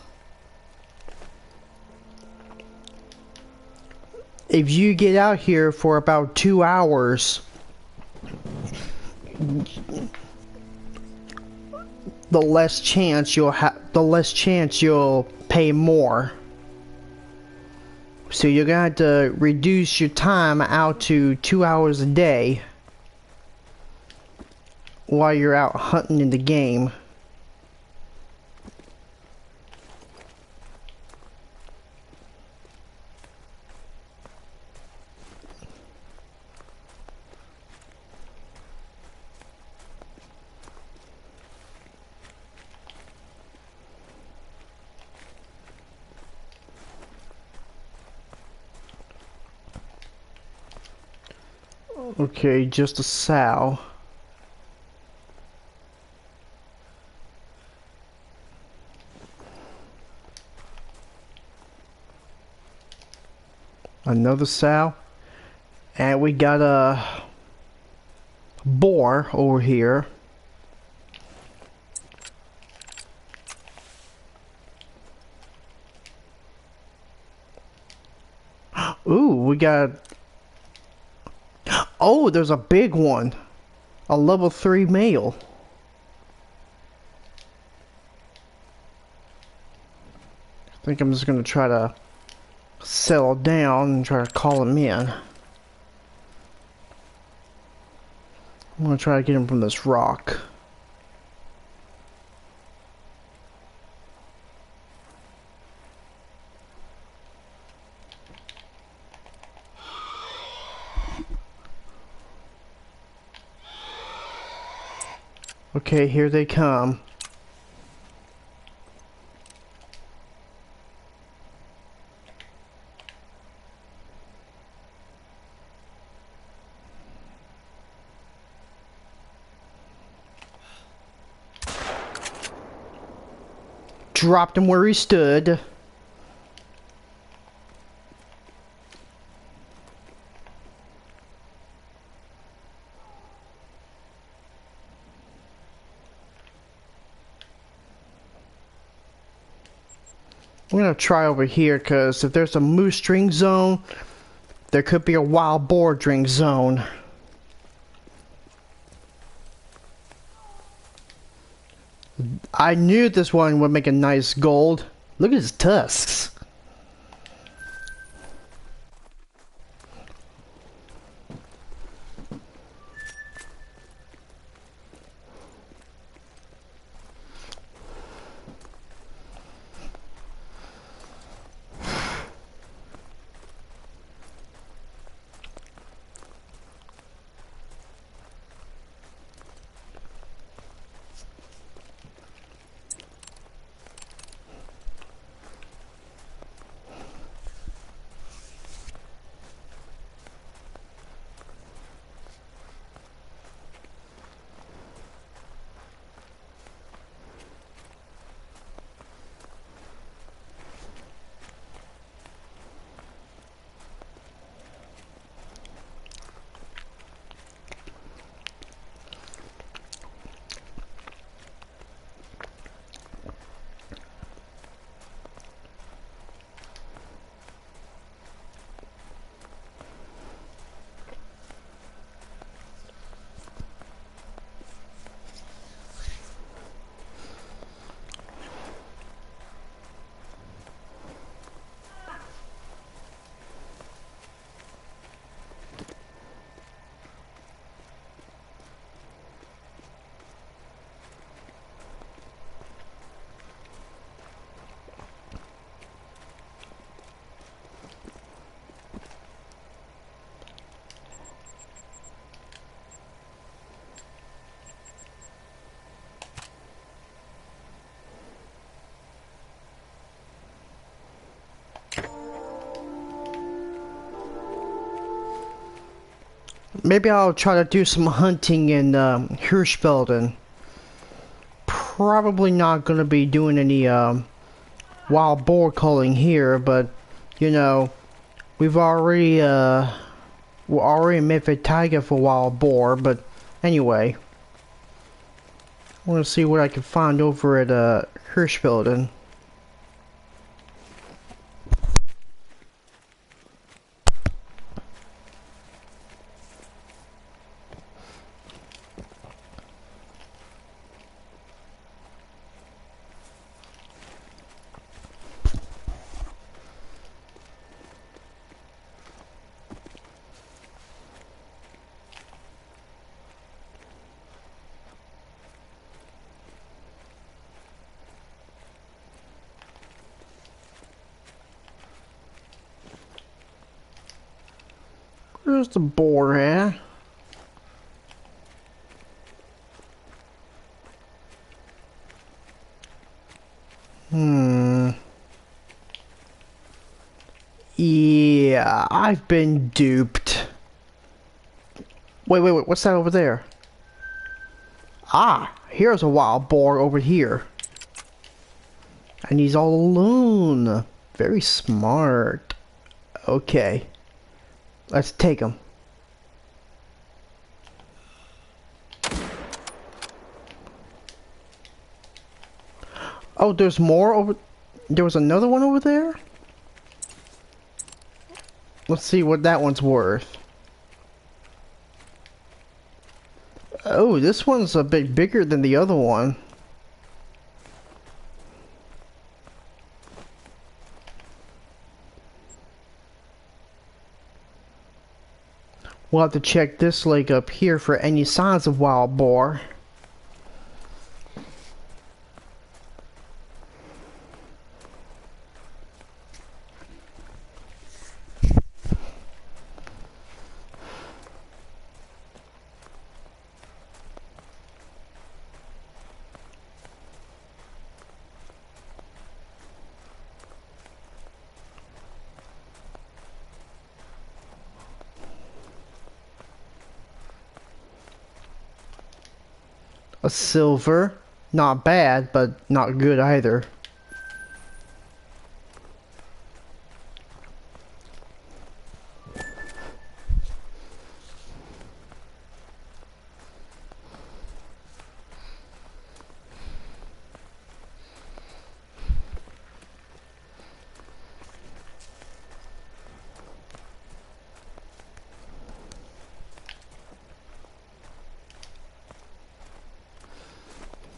If you get out here for about 2 hours, the less chance you'll pay more. So you're gonna have to reduce your time out to 2 hours a day while you're out hunting in the game. Okay, just a sow. Another sow. And we got a boar over here. Ooh, we got... Oh, there's a big one. A level 3 male. I think I'm just gonna try to settle down and try to call him in. I'm gonna try to get him from this rock. Okay, here they come. Dropped him where he stood. I'm gonna try over here, because if there's a moose drink zone, there could be a wild boar drink zone. I knew this one would make a nice gold. Look at his tusks. Maybe I'll try to do some hunting in Hirschfelden. Probably not gonna be doing any wild boar culling here, but you know, we've already we're already in Medved Taiga for wild boar. But anyway, I want to see what I can find over at Hirschfelden. Where's the boar at? Yeah, I've been duped. Wait, what's that over there? Ah, here's a wild boar over here. And he's all alone. Very smart. Okay. Let's take him. Oh, there's more over... There was another one over there? Let's see what that one's worth. Oh, this one's a bit bigger than the other one. We'll have to check this lake up here for any signs of wild boar. A silver. Not bad, but not good either.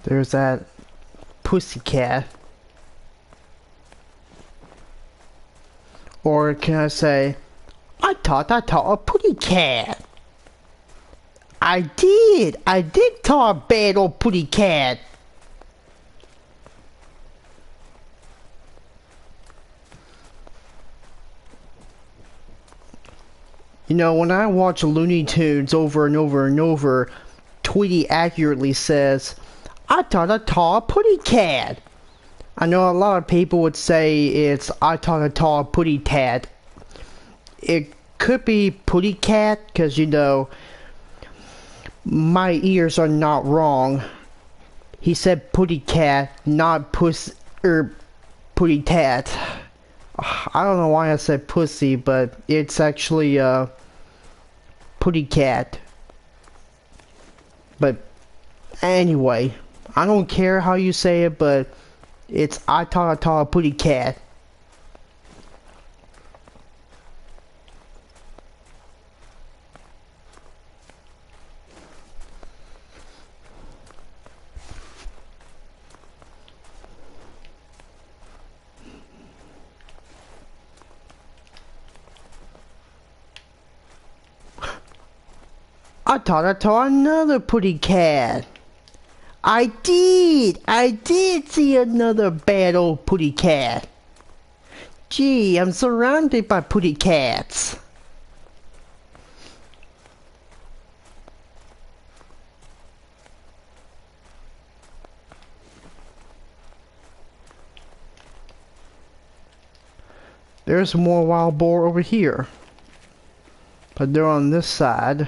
There's that pussycat. Or can I say, I thought a putty cat. I did taught a bad old putty cat. You know, when I watch Looney Tunes over and over and over, Tweety accurately says, I taught a putty cat. I know a lot of people would say it's I taught a putty tat. It could be putty cat, because you know, my ears are not wrong. He said putty cat, not putty tat. I don't know why I said pussy, but it's actually putty cat. But anyway, I don't care how you say it, but it's I taught a putty cat. I taught another putty cat. I did see another bad old putty cat. Gee, I'm surrounded by putty cats. There's more wild boar over here. But they're on this side.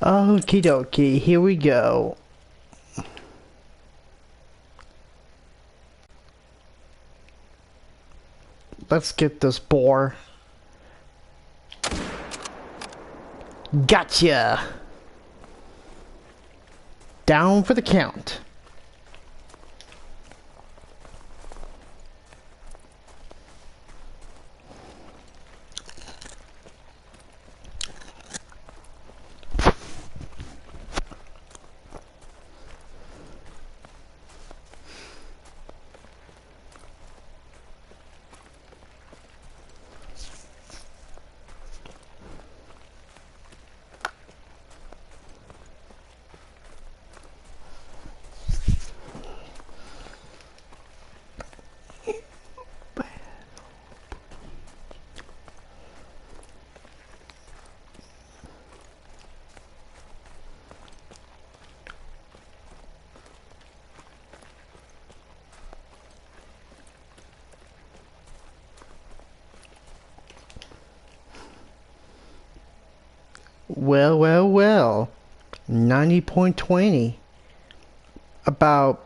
Okie dokie, here we go. Let's get this boar. Gotcha! Down for the count. Well, well, well. 90.20. About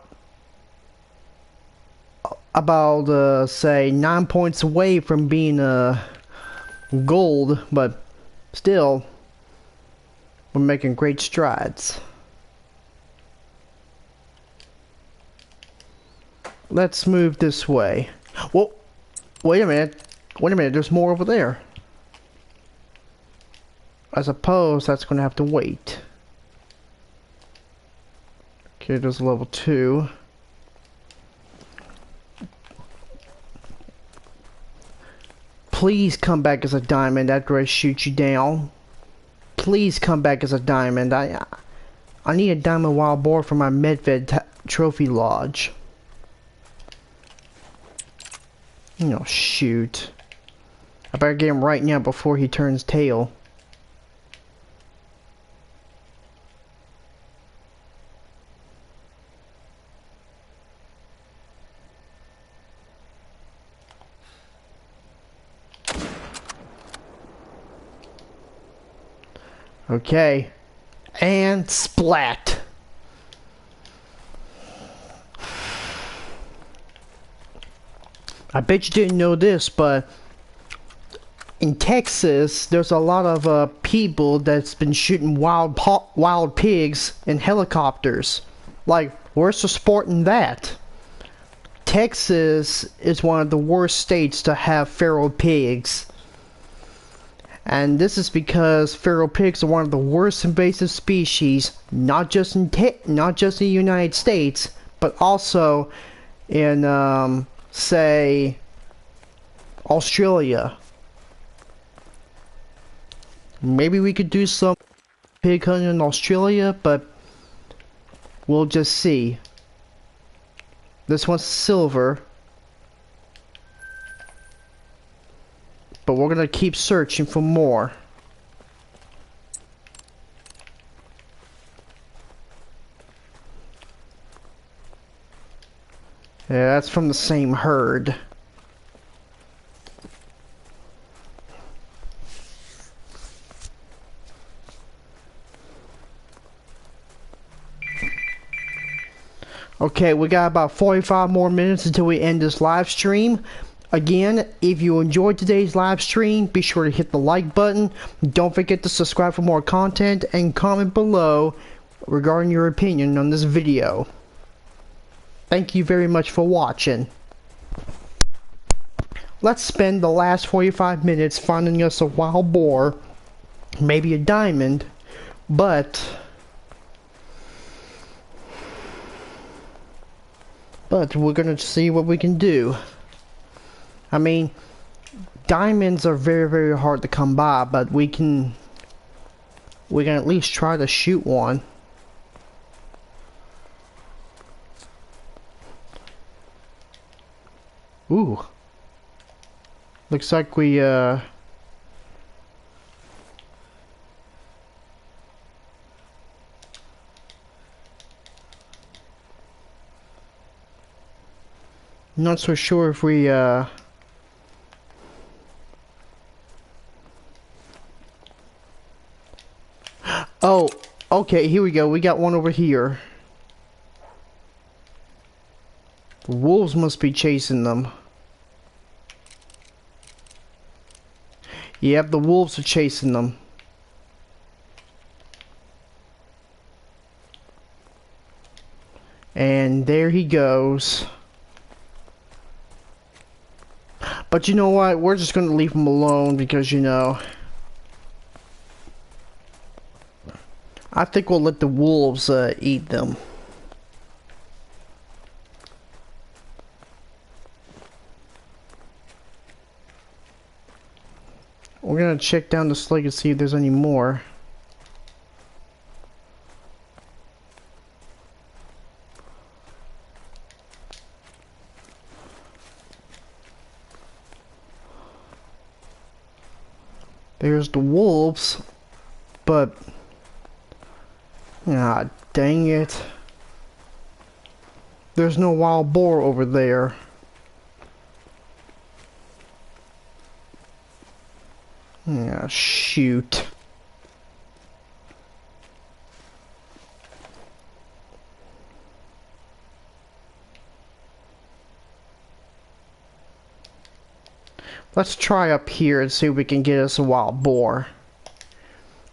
say 9 points away from being gold, but still we're making great strides. Let's move this way. Well, wait a minute. Wait a minute, there's more over there. I suppose that's gonna have to wait. Okay, there's level 2. Please come back as a diamond after I shoot you down. Please come back as a diamond. I need a diamond wild boar for my Medved trophy lodge. No, shoot. I better get him right now before he turns tail. Okay. And splat. I bet you didn't know this, but in Texas, there's a lot of people that's been shooting wild pigs in helicopters. Like, where's the sport in that? Texas is one of the worst states to have feral pigs. And this is because feral pigs are one of the worst invasive species, not just in the United States, but also in say Australia. Maybe we could do some pig hunting in Australia, but we'll just see. This one's silver. But we're gonna keep searching for more. Yeah, that's from the same herd. Okay, we got about 45 more minutes until we end this live stream. Again, if you enjoyed today's live stream, be sure to hit the like button. Don't forget to subscribe for more content and comment below regarding your opinion on this video. Thank you very much for watching. Let's spend the last 45 minutes finding us a wild boar, maybe a diamond, but we're gonna see what we can do. I mean, diamonds are very, very hard to come by, but we can at least try to shoot one. Ooh. Looks like we not so sure if we Oh, okay, here we go. We got one over here. The wolves must be chasing them. Yep, the wolves are chasing them. And there he goes. But you know what? We're just gonna leave him alone because, you know, I think we'll let the wolves eat them. We're gonna check down this lake and see if there's any more. There's the wolves, but ah, dang it. There's no wild boar over there. Ah, shoot. Let's try up here and see if we can get us a wild boar.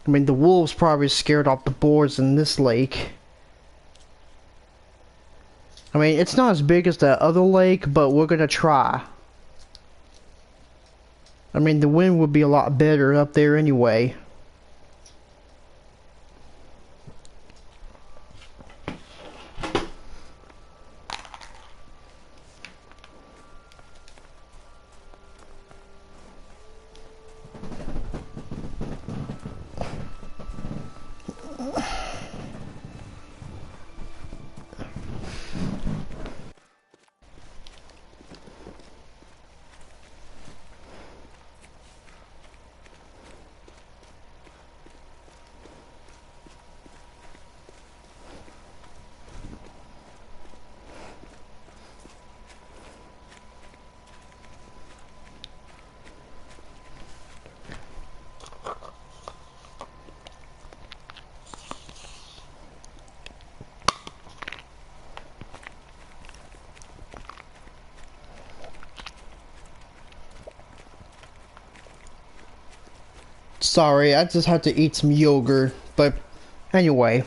I mean, the wolves probably scared off the boars in this lake. I mean, it's not as big as that other lake, but we're gonna try. I mean, the wind would be a lot better up there anyway. Sorry, I just had to eat some yogurt, but anyway.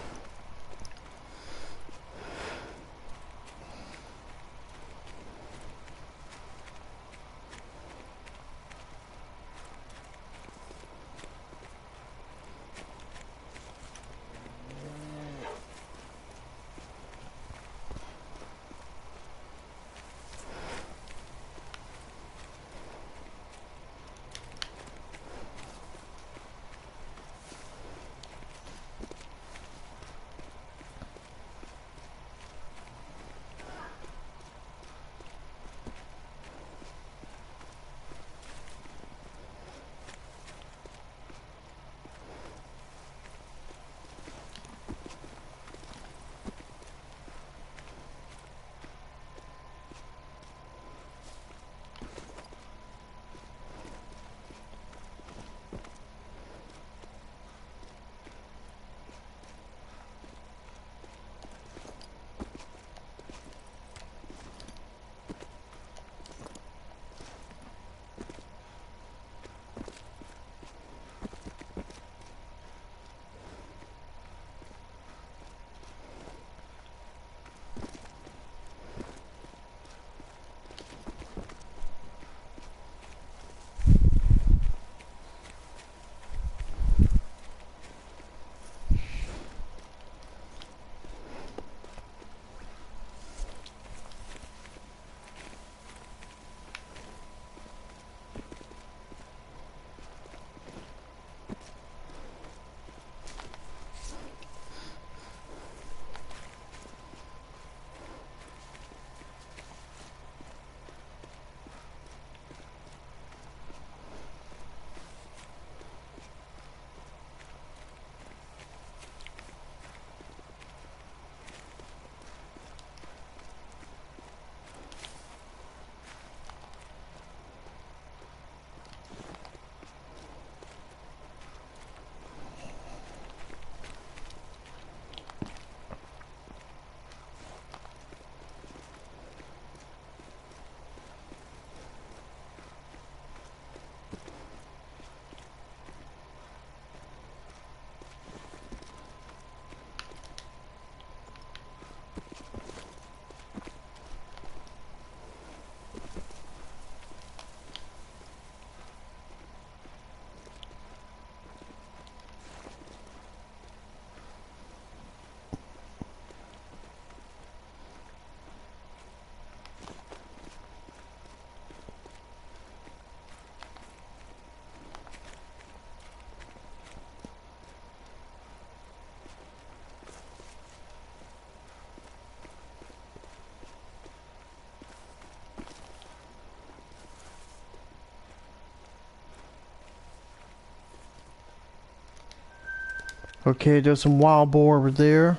Okay, there's some wild boar over there.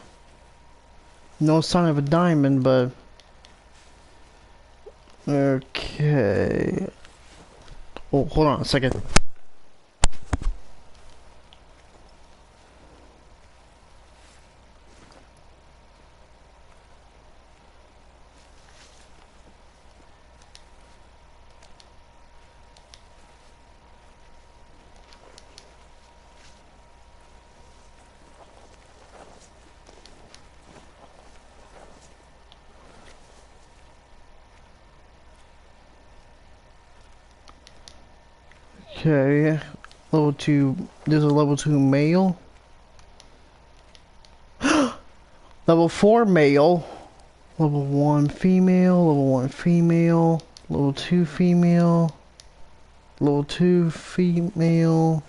No sign of a diamond, but... Okay... Oh, hold on a second. Okay, level 2, there's a level 2 male. Level 4 male. Level 1 female, level 1 female, level 2 female, level 2 female.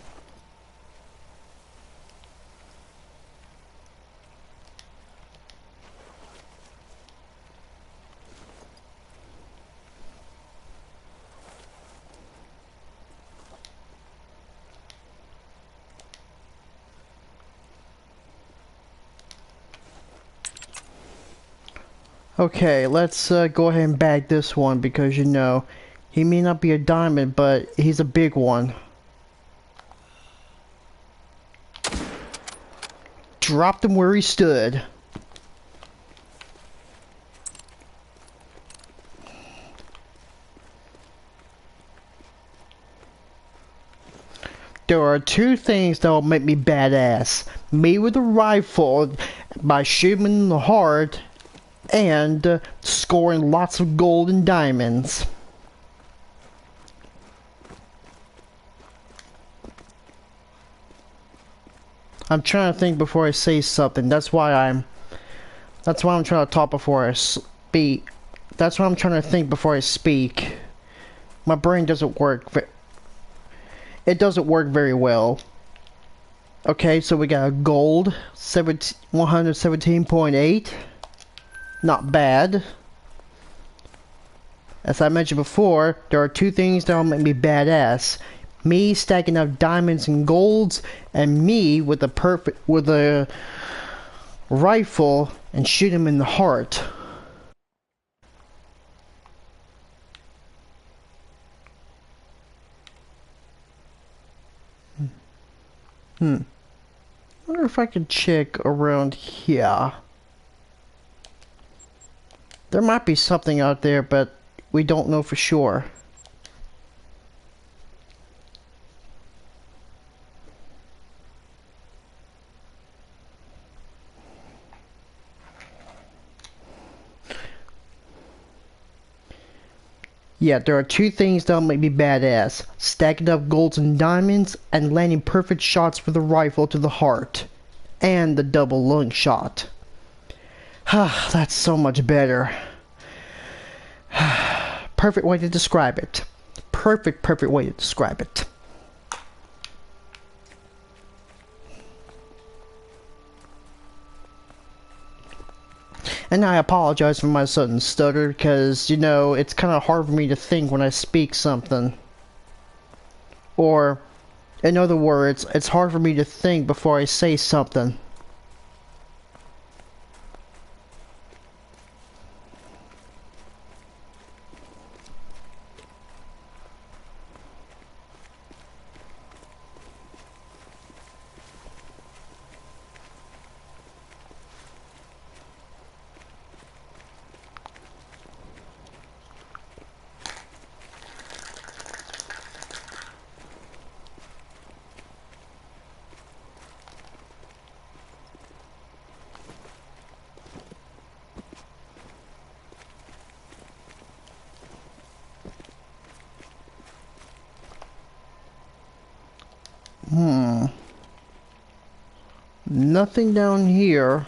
Okay, let's go ahead and bag this one because you know, he may not be a diamond, but he's a big one. Dropped him where he stood. There are two things that will make me badass. Me with a rifle by shooting in the heart and scoring lots of gold and diamonds. I'm trying to think before I say something. That's why I'm trying to talk before I speak. That's why I'm trying to think before I speak. My brain doesn't work. It doesn't work very well. Okay, so we got a gold 117.8. Not bad. As I mentioned before, there are two things that will make me badass. Me stacking up diamonds and golds, and me with a rifle and shoot him in the heart. I wonder if I could check around here. There might be something out there, but we don't know for sure. Yeah, there are two things that'll make me badass. Stacking up golds and diamonds, and landing perfect shots with a rifle to the heart. And the double lung shot. That's so much better. Perfect way to describe it. Perfect way to describe it. And I apologize for my sudden stutter, because, you know, it's kind of hard for me to think when I speak something. Or, in other words, it's hard for me to think before I say something. Nothing down here.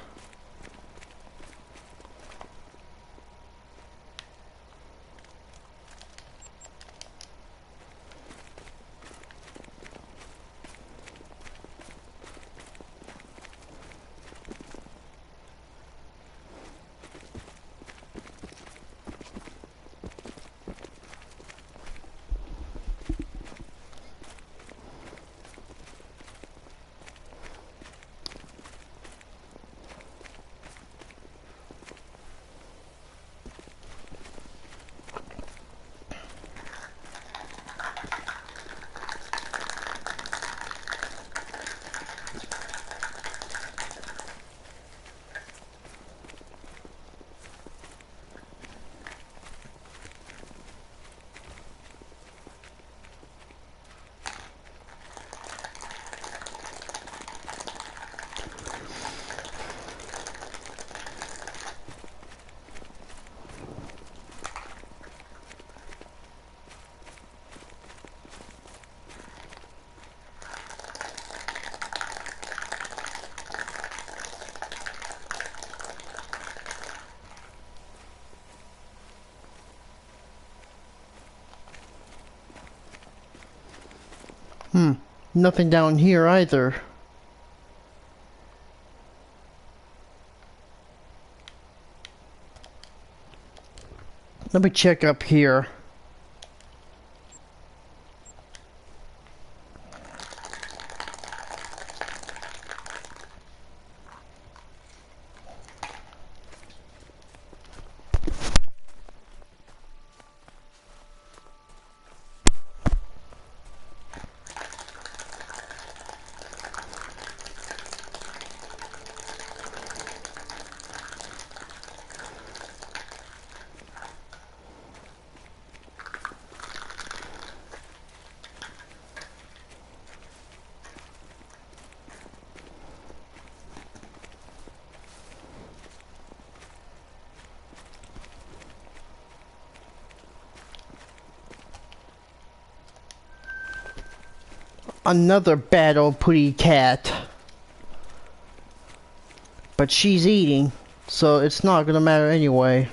Nothing down here either. Let me check up here. Another bad old pretty cat. But she's eating, so it's not gonna matter anyway.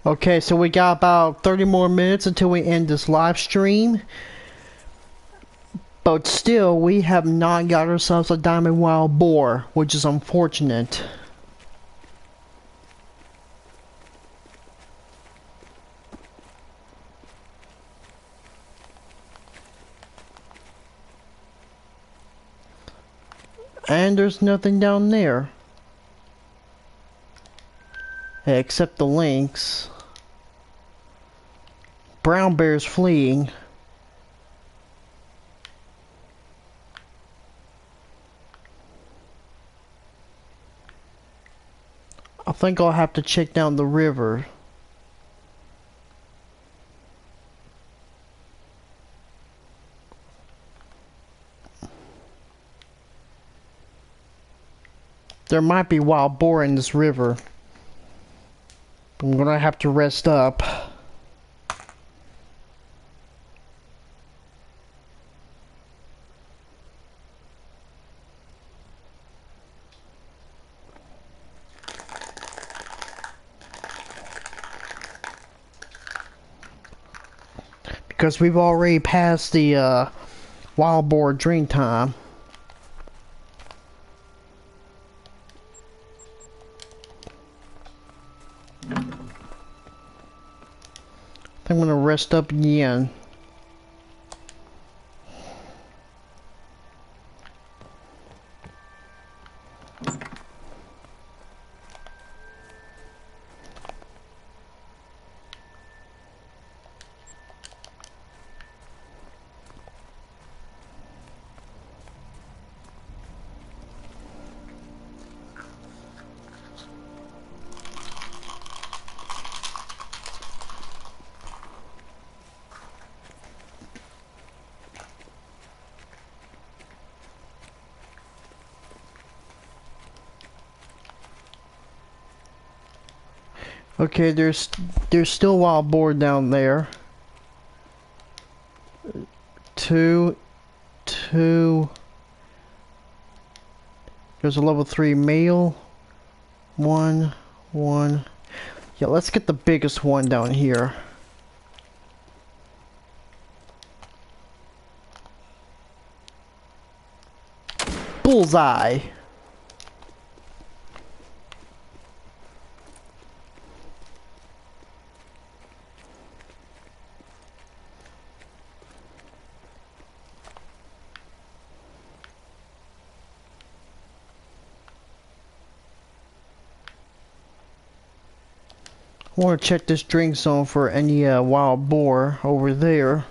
Okay, so we got about 30 more minutes until we end this live stream. But still, we have not got ourselves a diamond wild boar, which is unfortunate. And there's nothing down there. Except the lynx. Brown bear's fleeing. I think I'll have to check down the river. There might be wild boar in this river. I'm gonna have to rest up. Because we've already passed the wild boar drink time. I'm gonna rest up again. Okay, there's still wild boar down there. Two. There's a level 3 male. One, one. Yeah, let's get the biggest one down here. Bullseye. I want to check this drink zone for any wild boar over there.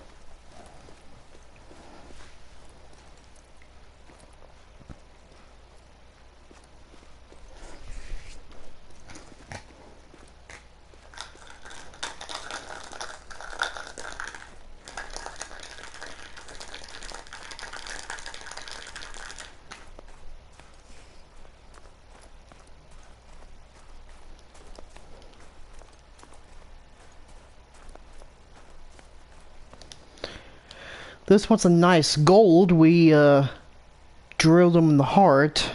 This one's a nice gold. We drilled them in the heart.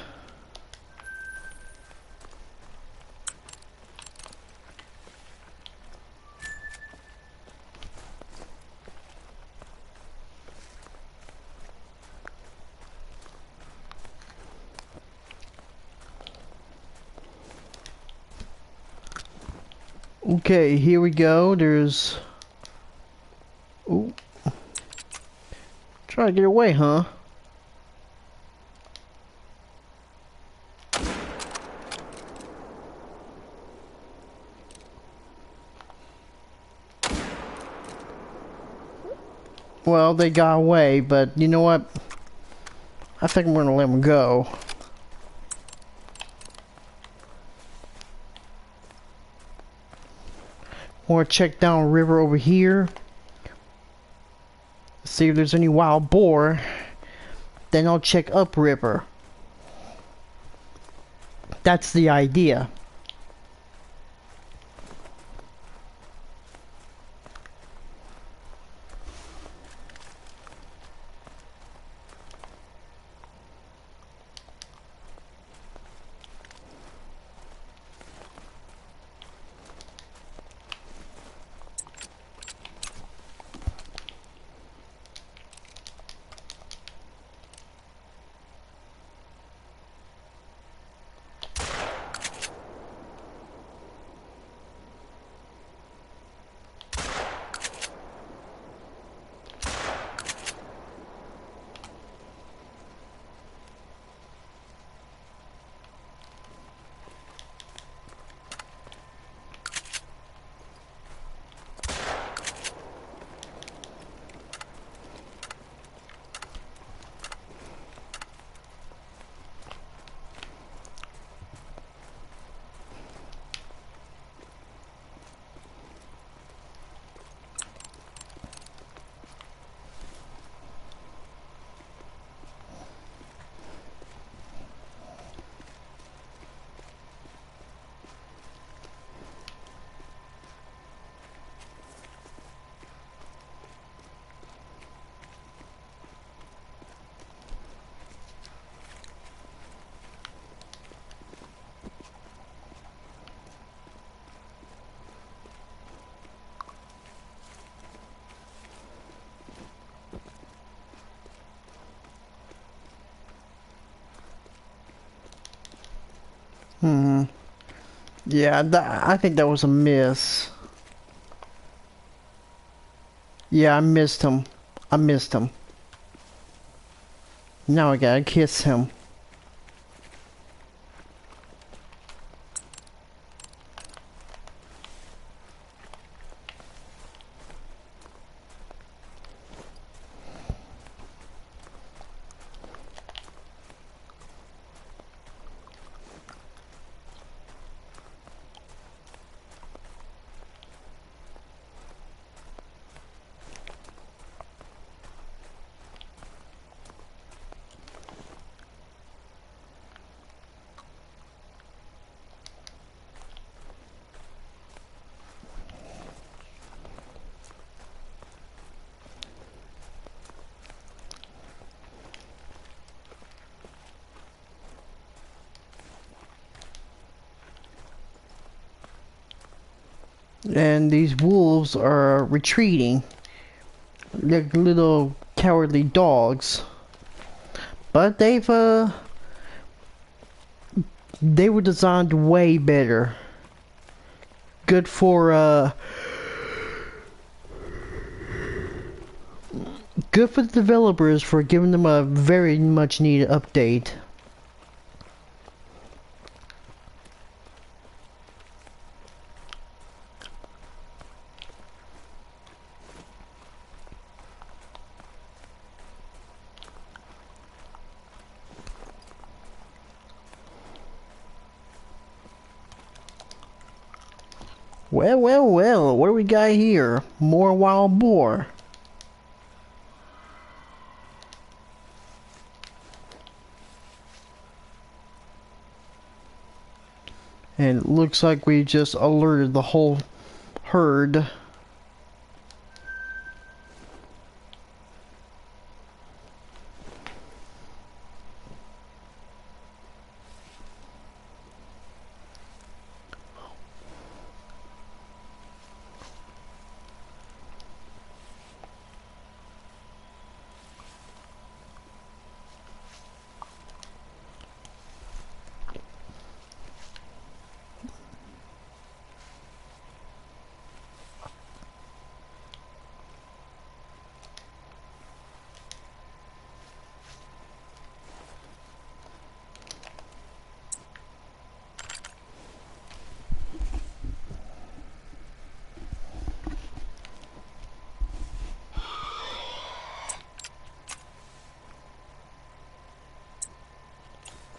Okay, here we go. There's... Ooh. Try to get away, huh? Well, they got away, but you know what? I think I'm gonna let them go. Want to check down river over here. See if there's any wild boar. Then I'll check upriver. That's the idea. Yeah, I think that was a miss. Yeah, I missed him. I missed him. Now I gotta kiss him. And these wolves are retreating. They're little cowardly dogs. But they were designed way better. Good for good for the developers for giving them a very much needed update. Well, well, well, what do we got here? More wild boar. And it looks like we just alerted the whole herd.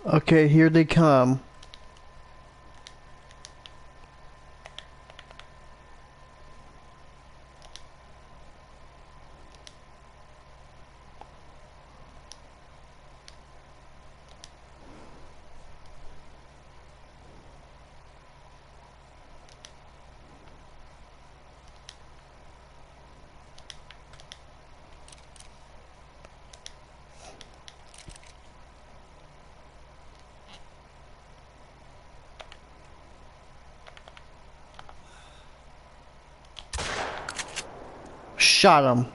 Okay, here they come. Shot him.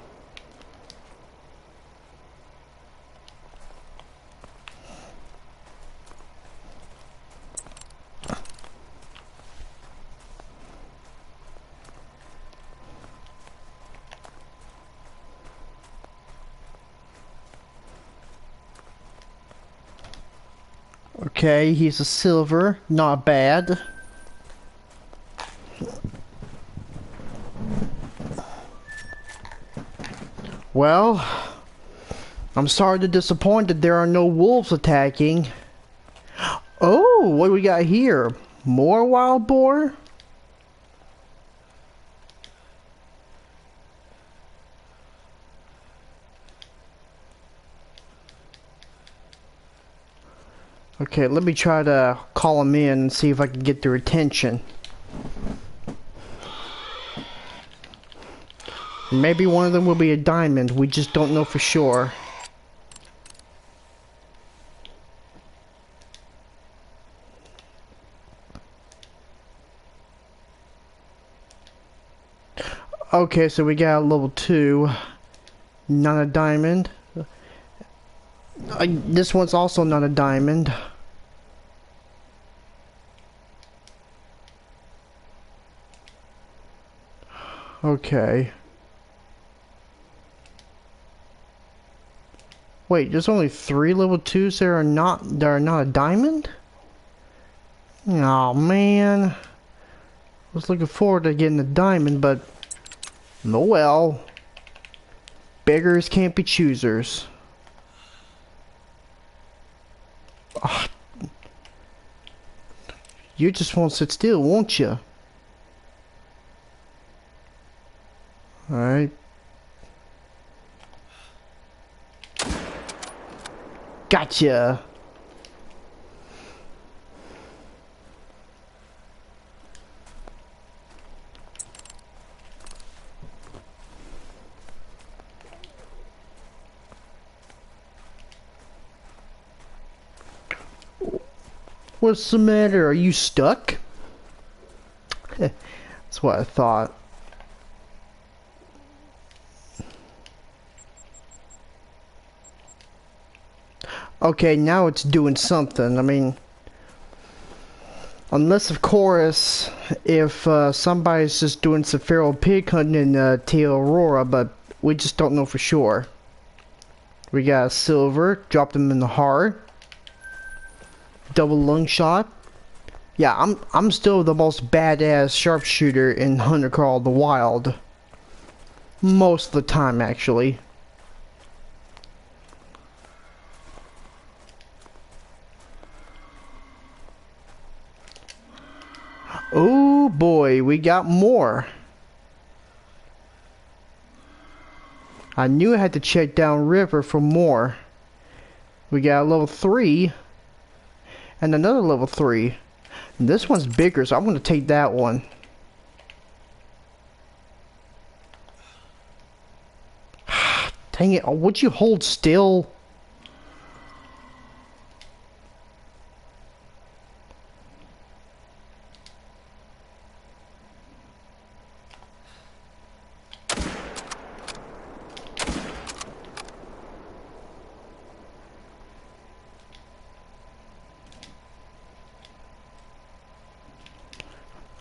Okay, he's a silver, not bad. Well, I'm sorry to disappoint that there are no wolves attacking. Oh, what do we got here? More wild boar? Okay, let me try to call them in and see if I can get their attention. Maybe one of them will be a diamond, we just don't know for sure. Okay, so we got a level 2, not a diamond. This one's also not a diamond. Okay. Wait, there's only 3 level 2s that are not a diamond? Oh man. I was looking forward to getting the diamond, but oh well. Beggars can't be choosers. Ugh. You just won't sit still, won't you? Alright. Gotcha! What's the matter? Are you stuck? That's what I thought. Okay, now it's doing something. I mean, unless of course, if somebody's just doing some feral pig hunting in Tel Aurora, but we just don't know for sure. We got a silver, dropped him in the heart. Double lung shot. Yeah, I'm still the most badass sharpshooter in Hunter Call the Wild. Most of the time, actually. Oh boy, we got more. I knew I had to check down river for more. We got a level 3 and another level 3. This one's bigger, so I'm going to take that one. Dang it, would you hold still?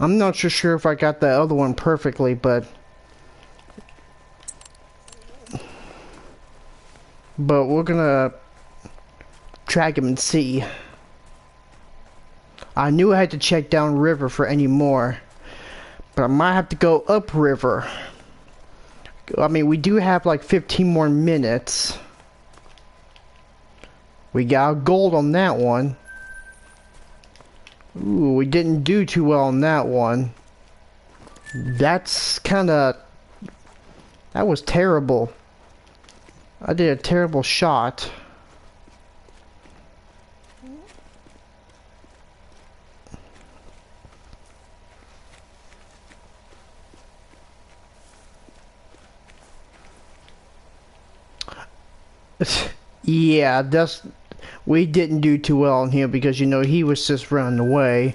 I'm not so sure if I got the other one perfectly, but we're gonna track him and see. I knew I had to check down river for any more, but I might have to go up river. I mean, we do have like 15 more minutes. We got gold on that one. Ooh, we didn't do too well on that one. That's kinda... That was terrible. I did a terrible shot. Yeah, we didn't do too well on him because, you know, he was just running away.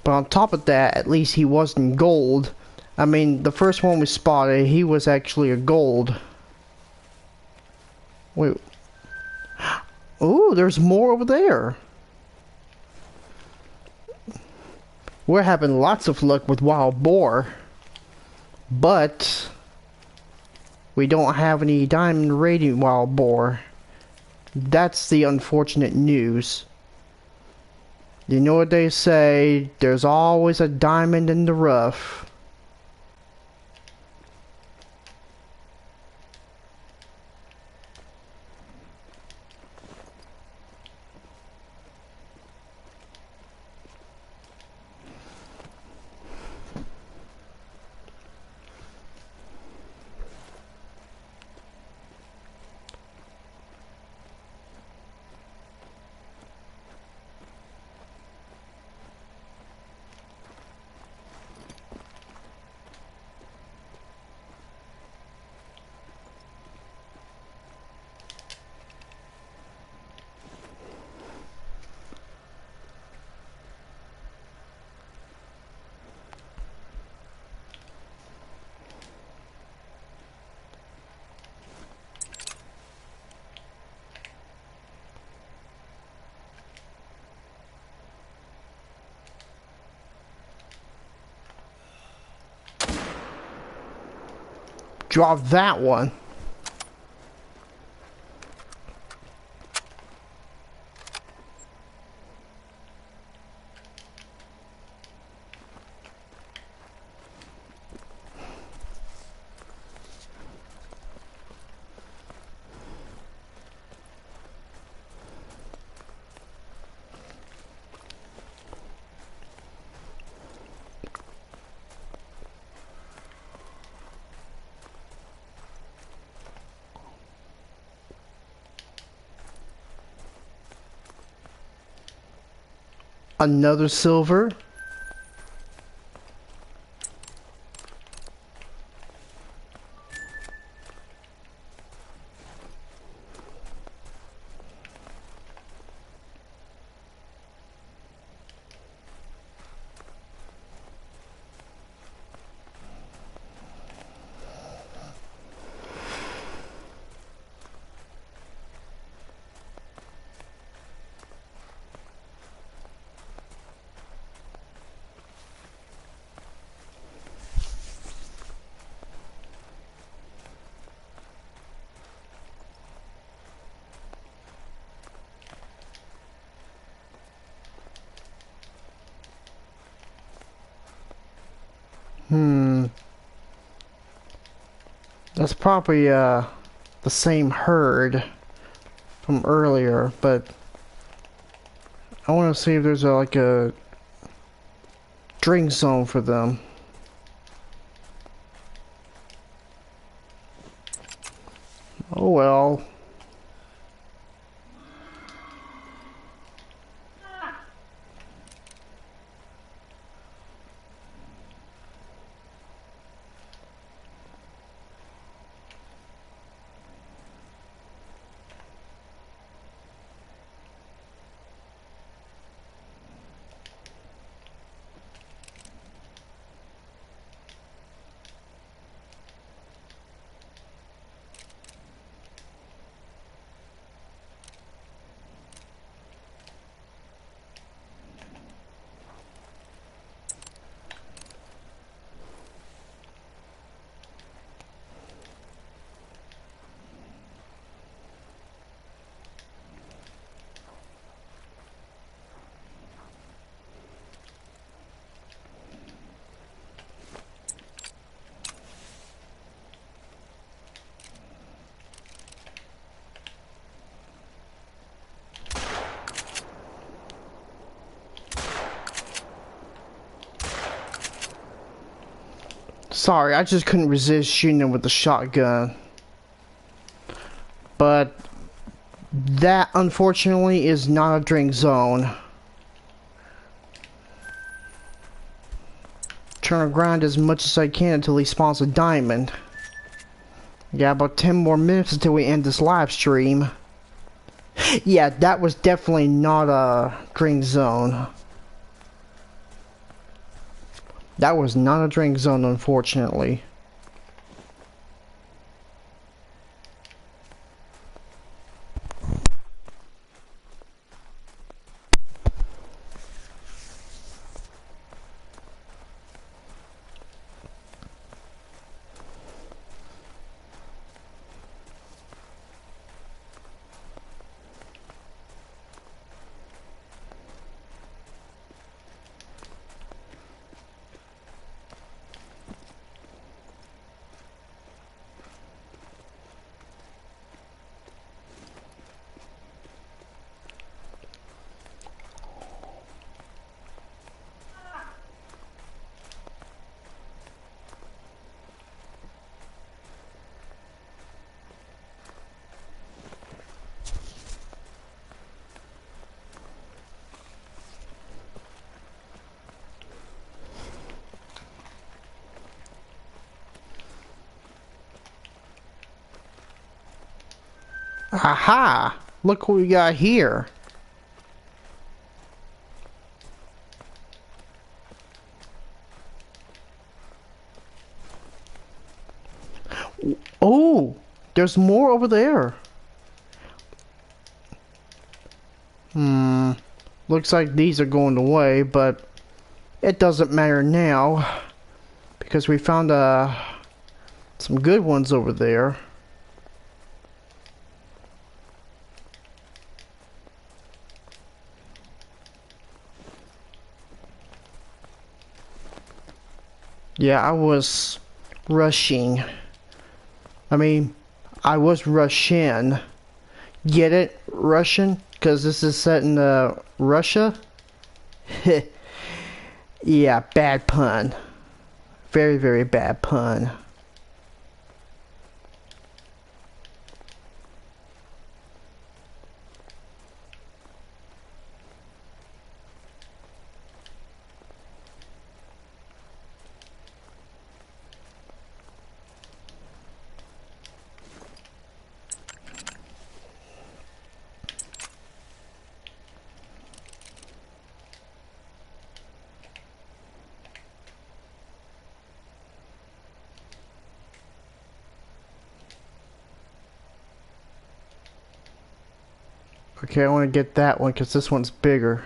But on top of that, at least he wasn't gold. I mean, the first one we spotted, he was actually a gold. Wait. Oh, there's more over there. We're having lots of luck with wild boar. But we don't have any diamond rating wild boar. That's the unfortunate news. You know what they say, there's always a diamond in the rough. Drop that one. Another silver. Hmm. That's probably the same herd from earlier, but I want to see if there's like a drink zone for them. Oh well. Sorry, I just couldn't resist shooting him with the shotgun. But that, unfortunately, is not a drink zone. Trying to grind as much as I can until he spawns a diamond. Yeah, about 10 more minutes until we end this live stream. Yeah, that was definitely not a drink zone. That was not a drink zone, unfortunately. Aha! Look what we got here. Oh! There's more over there. Looks like these are going away, but it doesn't matter now because we found some good ones over there. Yeah, I was rushing. I mean, I was rushing. Get it? Russian? Because this is set in Russia? Yeah, bad pun. Very, very bad pun. Okay, I want to get that one because this one's bigger.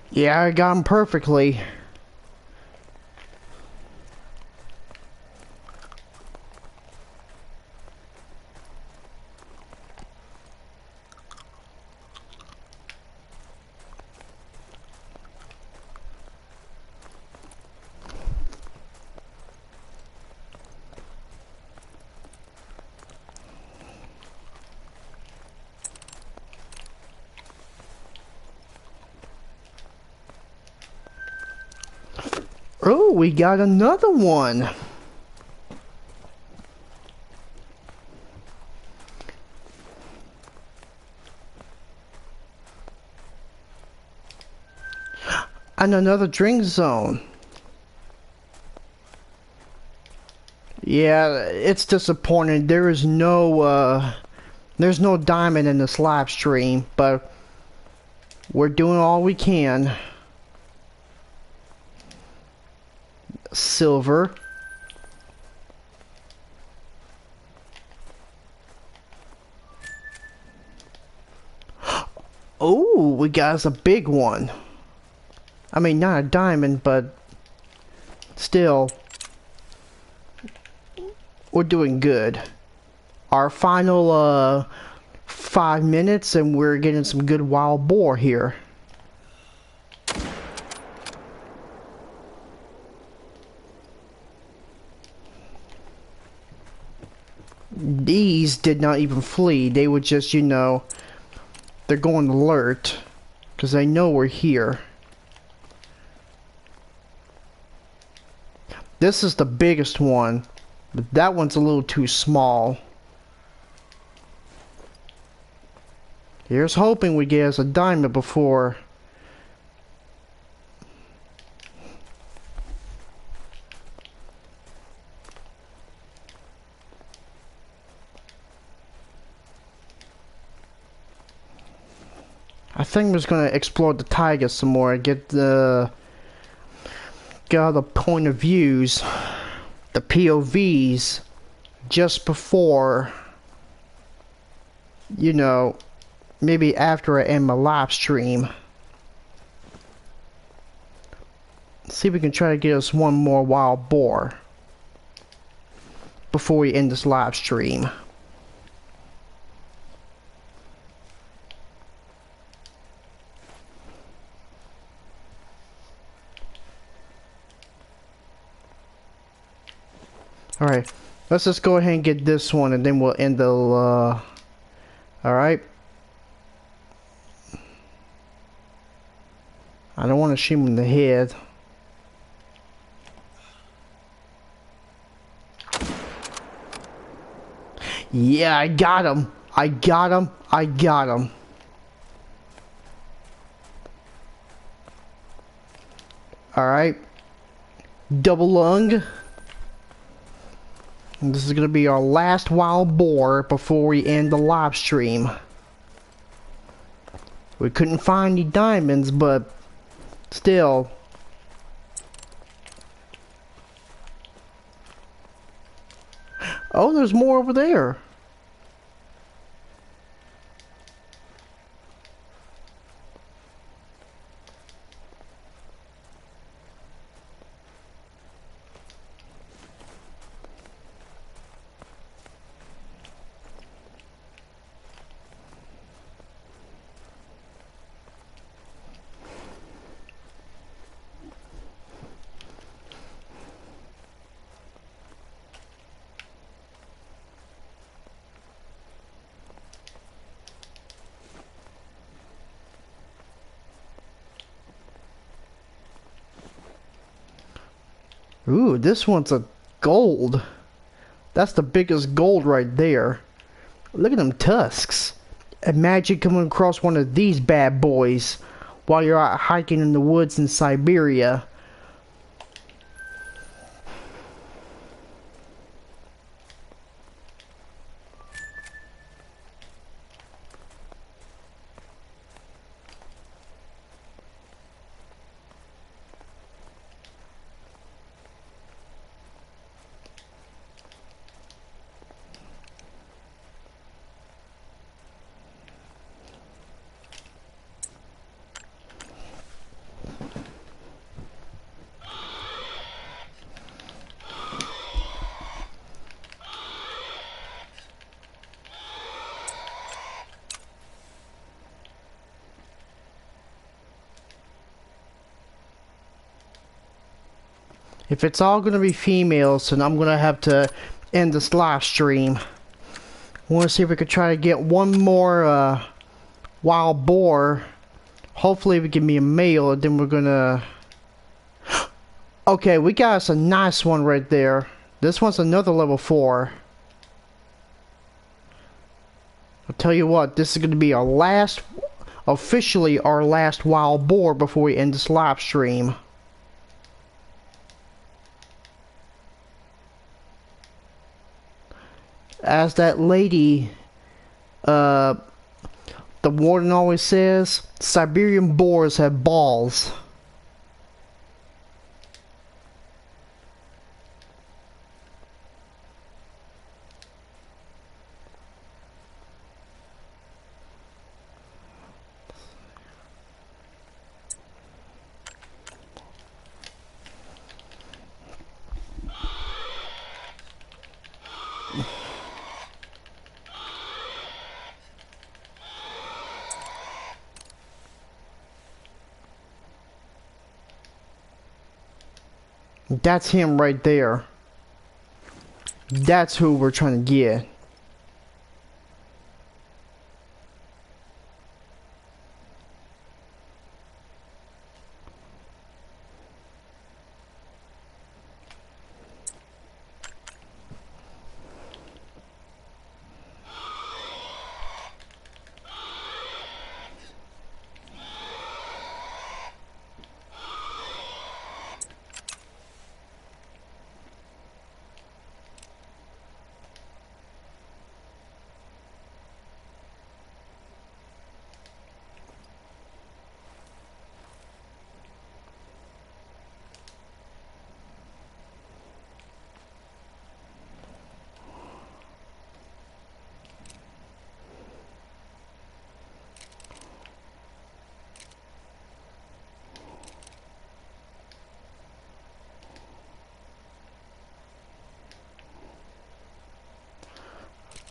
Yeah, I got him perfectly. Oh, we got another one. And another drink zone. Yeah, it's disappointing. There's no diamond in this live stream, but we're doing all we can. Silver. Oh, we got us a big one. I mean, not a diamond, but still, we're doing good. Our final 5 minutes and we're getting some good wild boar here. These did not even flee. They would just, you know, they're going alert because they know we're here. This is the biggest one, but that one's a little too small. Here's hoping we get us a diamond before. I think I'm just gonna explore the Taiga some more, get all the point of views, the POVs, just before, you know, maybe after I end my live stream. See if we can try to get us one more wild boar before we end this live stream. Alright, let's just go ahead and get this one and then we'll end the, alright. I don't want to shoot him in the head. Yeah, I got him. I got him. I got him. Alright. Double lung. And this is going to be our last wild boar before we end the live stream. We couldn't find any diamonds, but still. Oh, there's more over there. Ooh, this one's a gold. That's the biggest gold right there. Look at them tusks. Imagine coming across one of these bad boys while you're out hiking in the woods in Siberia. If it's all gonna be females, then I'm gonna have to end this live stream. I wanna see if we could try to get one more wild boar. Hopefully we can be a male, and then we're gonna... Okay, we got us a nice one right there. This one's another level 4. I'll tell you what, this is going to be our last, officially our last wild boar before we end this live stream. As that lady, the warden always says, Siberian boars have balls. That's him right there. That's who we're trying to get.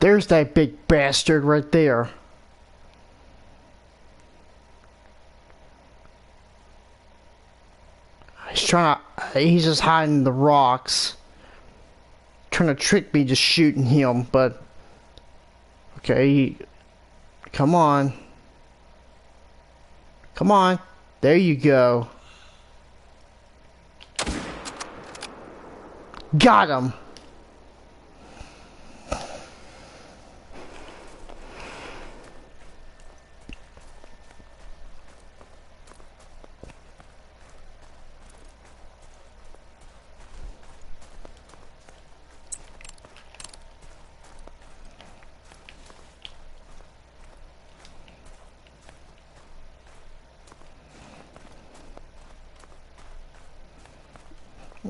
There's that big bastard right there. He's just hiding in the rocks. Trying to trick me just shooting him, but... Okay, come on. Come on. There you go. Got him.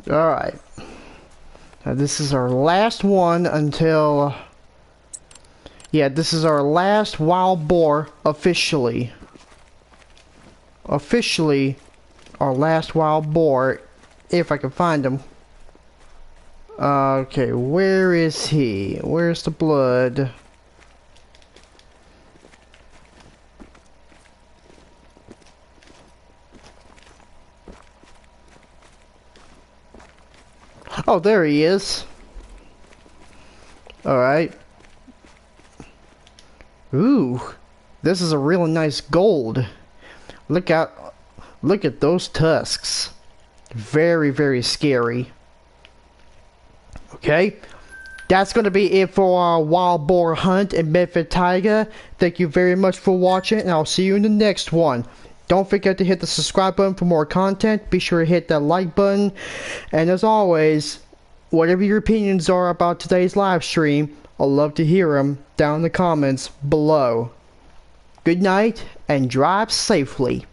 Alright. Now this is our last one until... Yeah, this is our last wild boar officially. Officially, our last wild boar, if I can find him. Okay, where is he? Where's the blood? Oh, there he is. Alright. Ooh, this is a really nice gold. Look at those tusks. Very, very scary. Okay, that's going to be it for our wild boar hunt in Medved Taiga. Thank you very much for watching, and I'll see you in the next one. Don't forget to hit the subscribe button for more content. Be sure to hit that like button. And as always, whatever your opinions are about today's live stream, I'd love to hear them down in the comments below. Good night, and drive safely.